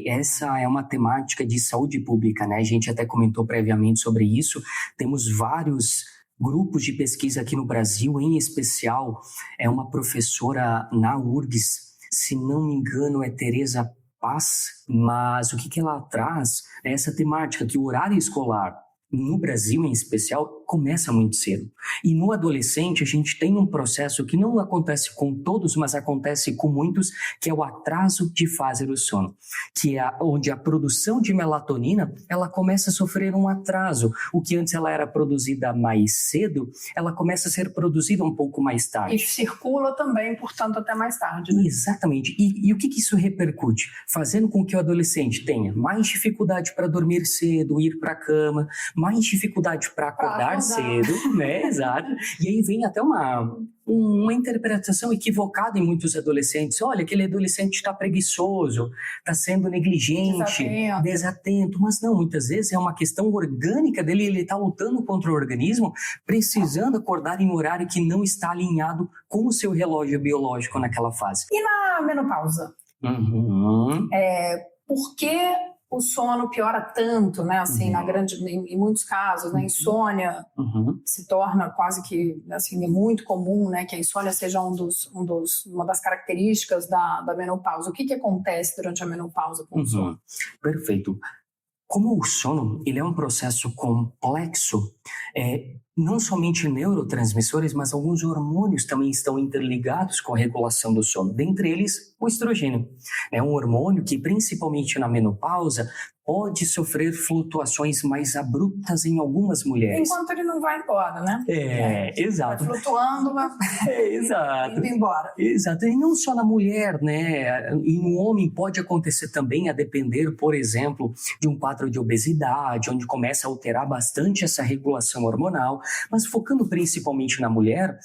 essa é uma temática de saúde pública, né? A gente até comentou previamente sobre isso. Temos vários grupos de pesquisa aqui no Brasil, em especial é uma professora na URGS, se não me engano é Tereza Paz, mas o que ela traz é essa temática que o horário escolar no Brasil, em especial, começa muito cedo. E no adolescente, a gente tem um processo que não acontece com todos, mas acontece com muitos, que é o atraso de fase do sono, que é onde a produção de melatonina, ela começa a sofrer um atraso. O que antes ela era produzida mais cedo, ela começa a ser produzida um pouco mais tarde. E circula também, portanto, até mais tarde, né? Exatamente. E o que isso repercute? Fazendo com que o adolescente tenha mais dificuldade para dormir cedo, ir para a cama, mais dificuldade para acordar cedo, né? Exato. E aí vem até uma interpretação equivocada em muitos adolescentes. Olha, aquele adolescente está preguiçoso, está sendo negligente, desatento. Mas não, muitas vezes é uma questão orgânica dele, ele está lutando contra o organismo, precisando acordar em um horário que não está alinhado com o seu relógio biológico naquela fase. E na menopausa? Por que o sono piora tanto, né? Assim, em muitos casos, né? Insônia se torna quase que, assim, é muito comum, né? Que a insônia seja uma das características da menopausa. O que acontece durante a menopausa com o sono? Perfeito. Como o sono, ele é um processo complexo, não somente neurotransmissores, mas alguns hormônios também estão interligados com a regulação do sono. Dentre eles, o estrogênio. É um hormônio que, principalmente na menopausa, pode sofrer flutuações mais abruptas em algumas mulheres. Enquanto ele não vai embora, né? Exato. Vai flutuando, vai indo embora. Exato. E não só na mulher, né? E no homem pode acontecer também, a depender, por exemplo, de um quadro de obesidade, onde começa a alterar bastante essa regulação hormonal, mas focando principalmente na mulher,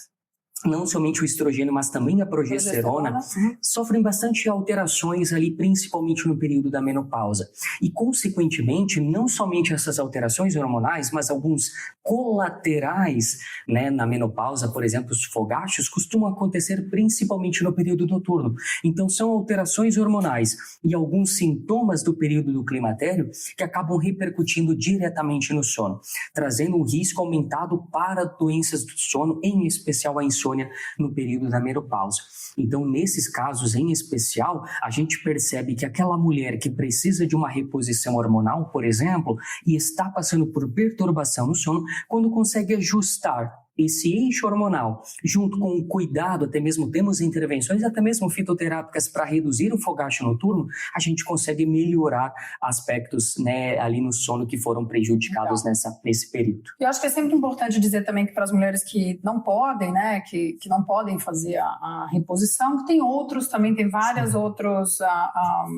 não somente o estrogênio, mas também a progesterona, sofrem bastante alterações ali, principalmente no período da menopausa. E, consequentemente, não somente essas alterações hormonais, mas alguns colaterais, né, na menopausa, por exemplo, os fogachos, costumam acontecer principalmente no período noturno. Então, são alterações hormonais e alguns sintomas do período do climatério que acabam repercutindo diretamente no sono, trazendo um risco aumentado para doenças do sono, em especial a insônia no período da menopausa. Então, nesses casos em especial, a gente percebe que aquela mulher que precisa de uma reposição hormonal, por exemplo, e está passando por perturbação no sono, quando consegue ajustar esse eixo hormonal, junto com o cuidado, até mesmo temos intervenções, até mesmo fitoterápicas para reduzir o fogacho noturno, a gente consegue melhorar aspectos, né, ali no sono que foram prejudicados nesse período. Eu acho que é sempre importante dizer também que para as mulheres que não podem, né, que não podem fazer a reposição, que tem outros também, tem vários outros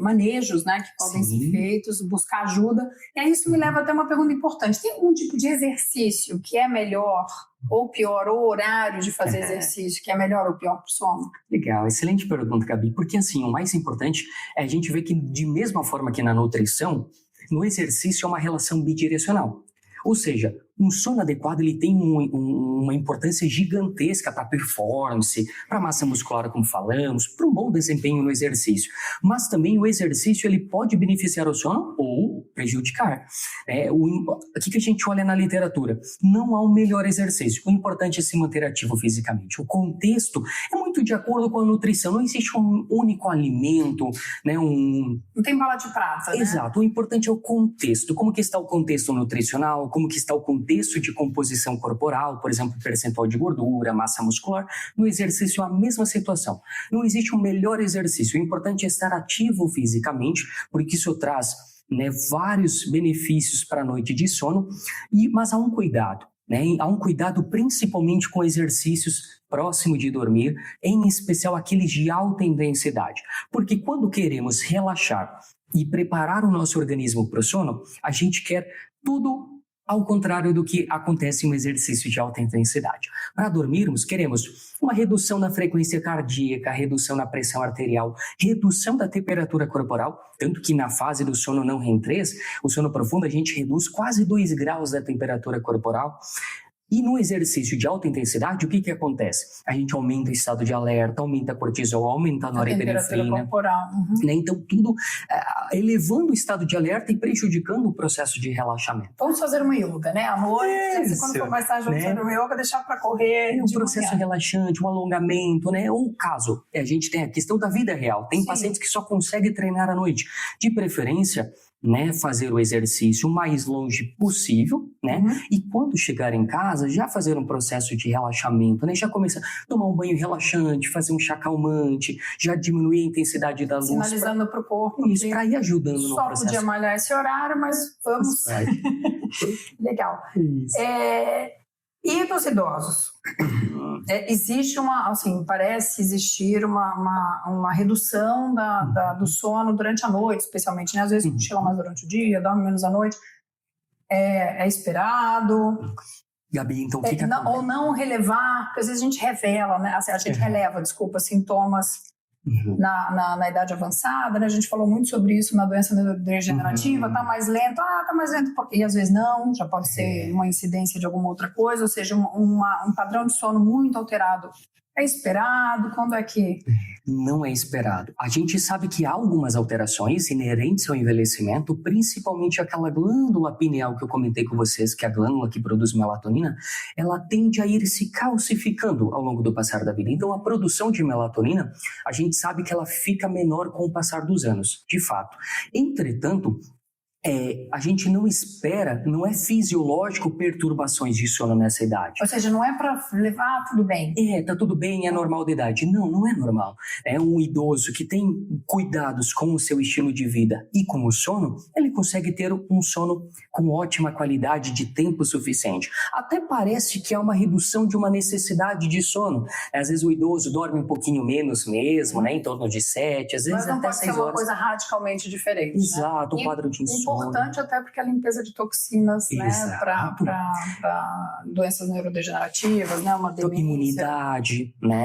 manejos, né, que podem ser feitos, buscar ajuda. E aí isso me leva até uma pergunta importante. Tem algum tipo de exercício que é melhor ou pior, ou horário de fazer exercício, que é melhor ou pior para o sono? Legal, excelente pergunta, Gabi, porque assim, o mais importante é a gente ver que, de mesma forma que na nutrição, no exercício é uma relação bidirecional. Ou seja, um sono adequado ele tem uma importância gigantesca para a performance, para a massa muscular, como falamos, para um bom desempenho no exercício. Mas também o exercício ele pode beneficiar o sono ou prejudicar. O que a gente olha na literatura? Não há um melhor exercício. O importante é se manter ativo fisicamente. O contexto é muito de acordo com a nutrição. Não existe um único alimento, né? Não tem bala de prata, né? Exato. O importante é o contexto. Como que está o contexto nutricional? Como que está o contexto de composição corporal, por exemplo, percentual de gordura, massa muscular. No exercício, a mesma situação. Não existe um melhor exercício. O importante é estar ativo fisicamente, porque isso traz, né, vários benefícios para a noite de sono, mas há um cuidado. Há um cuidado principalmente com exercícios próximo de dormir, em especial aqueles de alta intensidade. Porque quando queremos relaxar e preparar o nosso organismo para o sono, a gente quer tudo ao contrário do que acontece em um exercício de alta intensidade. Para dormirmos, queremos uma redução na frequência cardíaca, redução na pressão arterial, redução da temperatura corporal, tanto que na fase do sono não REM 3, o sono profundo, a gente reduz quase 2 graus da temperatura corporal. E no exercício de alta intensidade, o que acontece? A gente aumenta o estado de alerta, aumenta a cortisol, aumenta a norepinefrina. Né? Então, tudo elevando o estado de alerta e prejudicando o processo de relaxamento. Vamos fazer uma yoga, né? À noite, quando for mais tarde, vamos fazer uma yoga, deixar para correr. É um processo relaxante, um alongamento, né? Ou caso, a gente tem a questão da vida real. Tem pacientes que só conseguem treinar à noite. De preferência, né, fazer o exercício o mais longe possível, né? E quando chegar em casa, já fazer um processo de relaxamento, né? Já começar a tomar um banho relaxante, fazer um chá calmante, já diminuir a intensidade da luz. Sinalizando para o corpo. Isso, para ir ajudando no processo. Só podia malhar esse horário, mas vamos. Legal. Isso. E dos idosos? Existe parece existir uma redução do sono durante a noite, especialmente, né? Às vezes cochila mais durante o dia, dorme menos à noite. É esperado. Gabi, então o que ou não relevar, porque às vezes a gente revela, né? Assim, a gente releva, sintomas na idade avançada, né? A gente falou muito sobre isso na doença neurodegenerativa, tá mais lento, porque e às vezes não, já pode ser uma incidência de alguma outra coisa, ou seja, um padrão de sono muito alterado. É esperado? Quando é que... Não é esperado. A gente sabe que há algumas alterações inerentes ao envelhecimento, principalmente aquela glândula pineal que eu comentei com vocês, que é a glândula que produz melatonina, ela tende a ir se calcificando ao longo do passar da vida. Então, a produção de melatonina, a gente sabe que ela fica menor com o passar dos anos, de fato. Entretanto, a gente não espera, não é fisiológico perturbações de sono nessa idade. Ou seja, não é para levar tudo bem. Tá tudo bem, é normal da idade. Não é normal. É um idoso que tem cuidados com o seu estilo de vida e com o sono, ele consegue ter um sono com ótima qualidade de tempo suficiente. Até parece que há uma redução de uma necessidade de sono. Às vezes o idoso dorme um pouquinho menos mesmo, né? Em torno de 7, às vezes até 6 horas. Mas não pode ser uma coisa radicalmente diferente. Exato, um quadro de insônia. Importante até porque a limpeza de toxinas, né, para doenças neurodegenerativas, né, uma demência.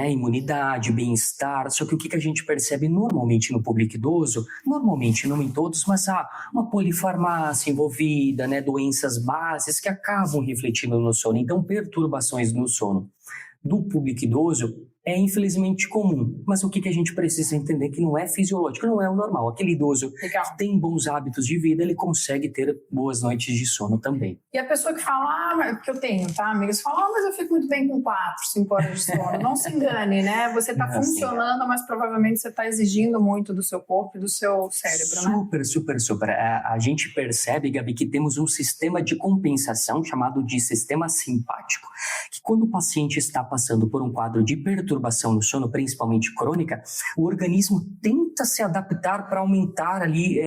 Imunidade, bem-estar. Só que o que a gente percebe normalmente no público idoso, normalmente não em todos, mas há uma polifarmácia envolvida, né, doenças básicas que acabam refletindo no sono. Então, perturbações no sono do público idoso é infelizmente comum, mas o que a gente precisa entender que não é fisiológico, não é o normal. Aquele idoso que tem bons hábitos de vida, ele consegue ter boas noites de sono também. E a pessoa que fala, porque eu tenho, tá, amigos, fala, mas eu fico muito bem com 4, 5 horas de sono. Não se engane, né? Você está funcionando, mas provavelmente você está exigindo muito do seu corpo e do seu cérebro, né? Super. A gente percebe, Gabi, que temos um sistema de compensação chamado de sistema simpático, que quando o paciente está passando por um quadro de perturbação no sono, principalmente crônica, o organismo tenta se adaptar para aumentar ali,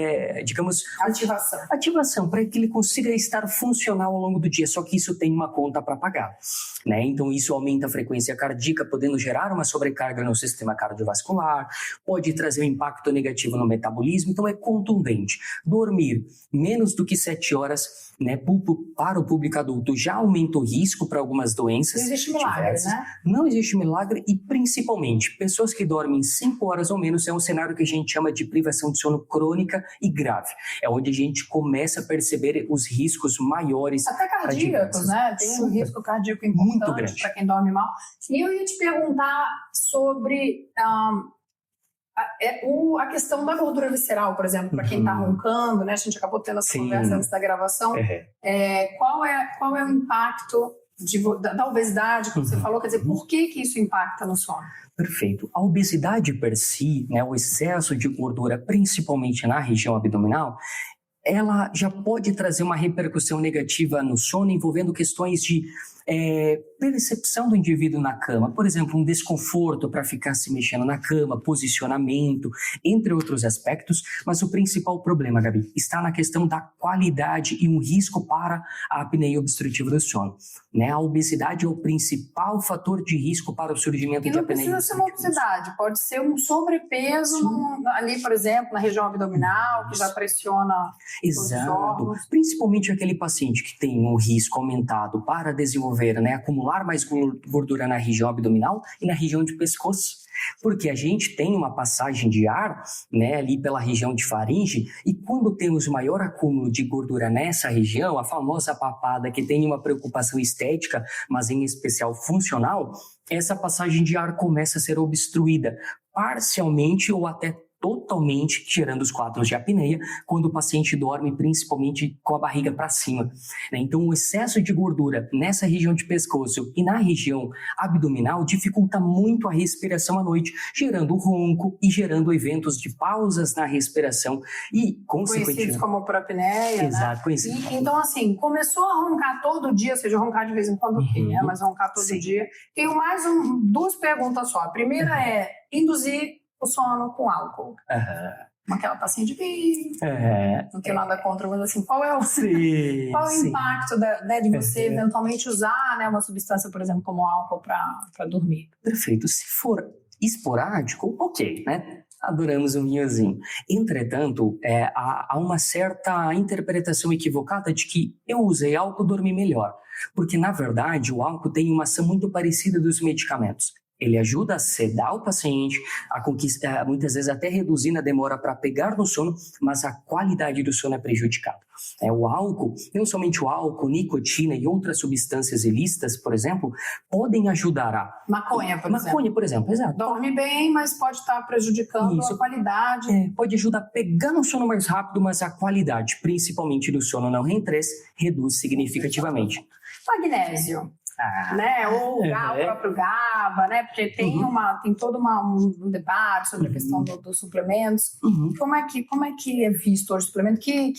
ativação, para que ele consiga estar funcional ao longo do dia, só que isso tem uma conta para pagar, né? Então isso aumenta a frequência cardíaca, podendo gerar uma sobrecarga no sistema cardiovascular, pode trazer um impacto negativo no metabolismo, então é contundente. Dormir menos do que 7 horas, né, para o público adulto já aumenta o risco para algumas doenças. Não existe milagre, né? Não existe milagre e principalmente, pessoas que dormem 5 horas ou menos é um cenário que a gente chama de privação de sono crônica e grave. É onde a gente começa a perceber os riscos maiores. Até cardíacos, né? Tem um risco cardíaco importante para quem dorme mal. E eu ia te perguntar sobre a questão da gordura visceral, por exemplo, para quem está roncando, né? A gente acabou tendo essa conversa antes da gravação. Qual é o impacto da obesidade que você falou? Quer dizer, por que isso impacta no sono? Perfeito. A obesidade per si, né, o excesso de gordura, principalmente na região abdominal, ela já pode trazer uma repercussão negativa no sono, envolvendo questões de percepção do indivíduo na cama. Por exemplo, um desconforto para ficar se mexendo na cama, posicionamento, entre outros aspectos. Mas o principal problema, Gabi, está na questão da qualidade e um risco para a apneia obstrutiva do sono. Né? A obesidade é o principal fator de risco para o surgimento de apneia. E não precisa ser uma obesidade, pode ser um sobrepeso ali, por exemplo, na região abdominal, que já pressiona. Exato. Principalmente aquele paciente que tem um risco aumentado para desenvolver, né, acumular mais gordura na região abdominal e na região de pescoço. Porque a gente tem uma passagem de ar, né, ali pela região de faringe, e quando temos maior acúmulo de gordura nessa região, a famosa papada que tem uma preocupação estética, mas em especial funcional, essa passagem de ar começa a ser obstruída, parcialmente ou até totalmente, tirando os quadros de apneia, quando o paciente dorme principalmente com a barriga para cima. Então, o excesso de gordura nessa região de pescoço e na região abdominal dificulta muito a respiração à noite, gerando ronco e gerando eventos de pausas na respiração e, consequentemente... Conhecidos como propneia, Exato, né? conhecido. Então, assim, começou a roncar todo dia, ou seja, roncar de vez em quando, né? Mas roncar todo dia. Tenho mais duas perguntas só. A primeira é induzir o sono com álcool. Aquela tacinha de vinho. Não tem nada contra, mas assim, qual é o impacto de você eventualmente usar, né, uma substância, por exemplo, como álcool para dormir? Perfeito. Se for esporádico, ok, né? Adoramos um vinhozinho. Entretanto, há uma certa interpretação equivocada de que eu usei álcool, dormi melhor. Porque, na verdade, o álcool tem uma ação muito parecida dos medicamentos. Ele ajuda a sedar o paciente, a conquistar, muitas vezes até reduzindo a demora para pegar no sono, mas a qualidade do sono é prejudicada. O álcool, não somente o álcool, nicotina e outras substâncias ilícitas, por exemplo, podem ajudar a... Maconha, por exemplo, exato. Dorme bem, mas pode estar prejudicando a qualidade. Pode ajudar a pegar no sono mais rápido, mas a qualidade, principalmente do sono não REM 3, reduz significativamente. Magnésio. Né? Ou o próprio GABA, né? Porque tem todo um debate sobre a questão dos suplementos. Como é que é visto hoje o suplemento? Que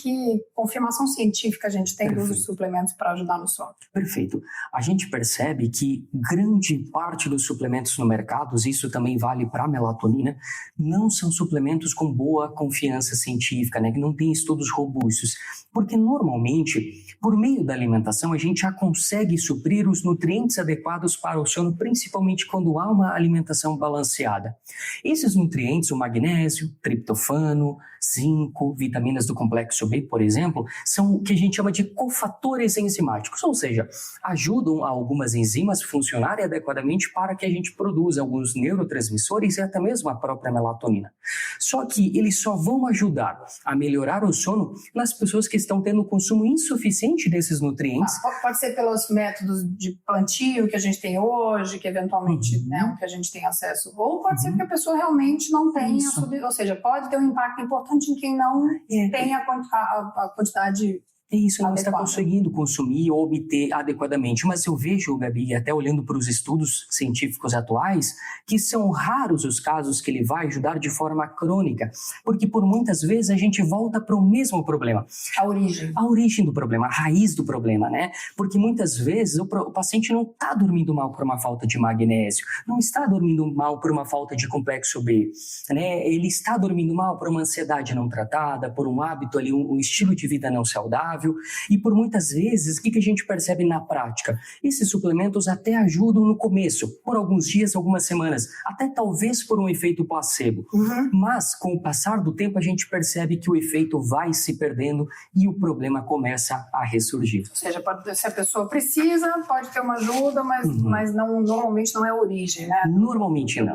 confirmação científica a gente tem do uso de suplementos para ajudar no sono? Perfeito. A gente percebe que grande parte dos suplementos no mercado, isso também vale para a melatonina, não são suplementos com boa confiança científica, né? Que não tem estudos robustos. Porque normalmente, por meio da alimentação, a gente já consegue suprir os nutrientes adequados para o sono, principalmente quando há uma alimentação balanceada. Esses nutrientes, o magnésio, triptofano, zinco, vitaminas do complexo B, por exemplo, são o que a gente chama de cofatores enzimáticos, ou seja, ajudam algumas enzimas a funcionarem adequadamente para que a gente produza alguns neurotransmissores e até mesmo a própria melatonina. Só que eles só vão ajudar a melhorar o sono nas pessoas que estão tendo consumo insuficiente desses nutrientes. Pode ser pelos métodos de plantio que a gente tem hoje, que eventualmente né, que a gente tem acesso, ou pode ser porque a pessoa realmente não tenha, ou seja, pode ter um impacto importante em quem não tem a quantidade Isso, não está conseguindo consumir ou obter adequadamente. Mas eu vejo, Gabi, até olhando para os estudos científicos atuais, que são raros os casos que ele vai ajudar de forma crônica, porque por muitas vezes a gente volta para o mesmo problema. A origem. A origem do problema, a raiz do problema, né? Porque muitas vezes o paciente não está dormindo mal por uma falta de magnésio, não está dormindo mal por uma falta de complexo B, né? Ele está dormindo mal por uma ansiedade não tratada, por um hábito ali, um estilo de vida não saudável, saudável. E por muitas vezes, o que a gente percebe na prática? Esses suplementos até ajudam no começo, por alguns dias, algumas semanas, até talvez por um efeito placebo. Mas, com o passar do tempo, a gente percebe que o efeito vai se perdendo e o problema começa a ressurgir. Ou seja, se a pessoa precisa, pode ter uma ajuda, mas não, normalmente não é a origem, né? Normalmente não.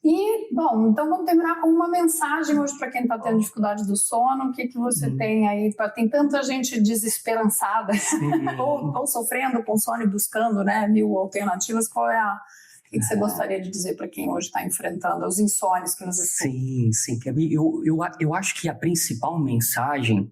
E, bom, então vamos terminar com uma mensagem hoje para quem está tendo dificuldade do sono. O que você tem aí? Tem tanta gente desesperançada ou sofrendo com sono e buscando, né, mil alternativas. Qual é o que você gostaria de dizer para quem hoje está enfrentando os insônios que nos escutam? Sim, Gabi. Eu acho que a principal mensagem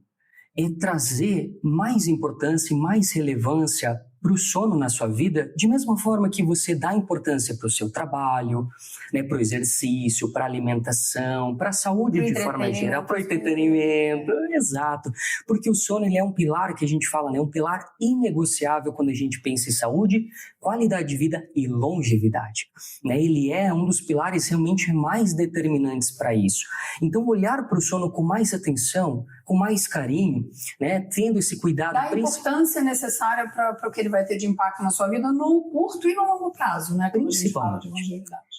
é trazer mais importância e mais relevância para o sono na sua vida, de mesma forma que você dá importância para o seu trabalho, né, para o exercício, para a alimentação, para a saúde de forma geral, para o entretenimento, exato, porque o sono ele é um pilar que a gente fala, né, um pilar inegociável quando a gente pensa em saúde, qualidade de vida e longevidade, né, ele é um dos pilares realmente mais determinantes para isso. Então olhar para o sono com mais atenção, com mais carinho, né, tendo esse cuidado. Dá a importância necessária para o que ele vai ter de impacto na sua vida no curto e no longo prazo, né? Principalmente.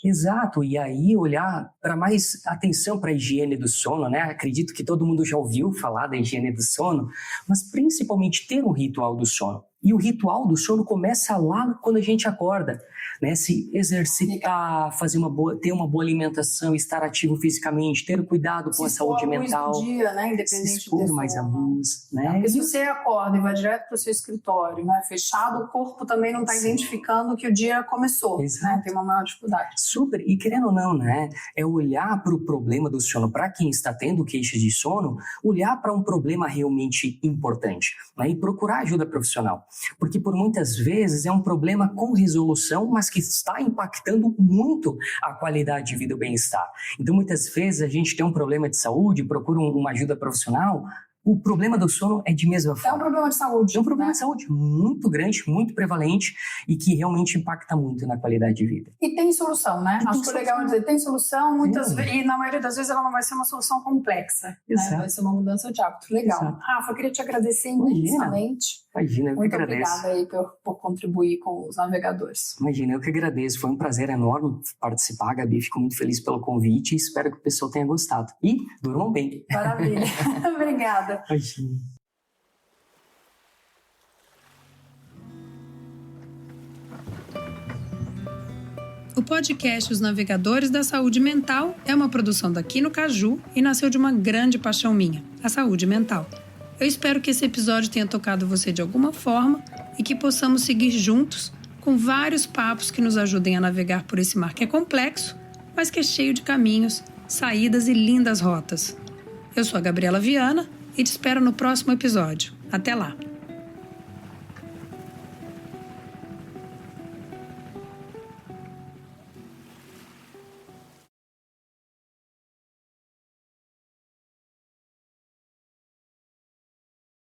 Exato, e aí olhar para mais atenção para a higiene do sono, né? Acredito que todo mundo já ouviu falar da higiene do sono, mas principalmente ter um ritual do sono. E o ritual do sono começa lá quando a gente acorda, né? Se exercitar, ter uma boa alimentação, estar ativo fisicamente, ter cuidado com a saúde mental. Se expor dia, né? Independente se expor mais à luz, né? Porque se você acorda e vai direto para o seu escritório, né? Fechado, o corpo também não está identificando que o dia começou, né? Tem uma maior dificuldade. Super, e querendo ou não, né? É olhar para o problema do sono, para quem está tendo queixas de sono, olhar para um problema realmente importante, né? E procurar ajuda profissional. Porque por muitas vezes é um problema com resolução, mas que está impactando muito a qualidade de vida e o bem-estar. Então muitas vezes a gente tem um problema de saúde, procura uma ajuda profissional, o problema do sono é de mesma forma. É um problema de saúde. É um problema de saúde muito grande, muito prevalente e que realmente impacta muito na qualidade de vida. E tem solução, né? Acho que é legal dizer, tem solução, muitas vezes, e na maioria das vezes ela não vai ser uma solução complexa. Né? Vai ser uma mudança de hábito. Legal. Exato. Rafa, eu queria te agradecer imensamente. Imagina, eu que agradeço. Muito obrigada aí por contribuir com os navegadores. Imagina, eu que agradeço. Foi um prazer enorme participar, Gabi. Fico muito feliz pelo convite e espero que o pessoal tenha gostado. E durmam bem. Maravilha. Obrigada. Imagina. O podcast Os Navegadores da Saúde Mental é uma produção daqui no Caju e nasceu de uma grande paixão minha, a saúde mental. Eu espero que esse episódio tenha tocado você de alguma forma e que possamos seguir juntos com vários papos que nos ajudem a navegar por esse mar que é complexo, mas que é cheio de caminhos, saídas e lindas rotas. Eu sou a Gabriela Viana e te espero no próximo episódio. Até lá!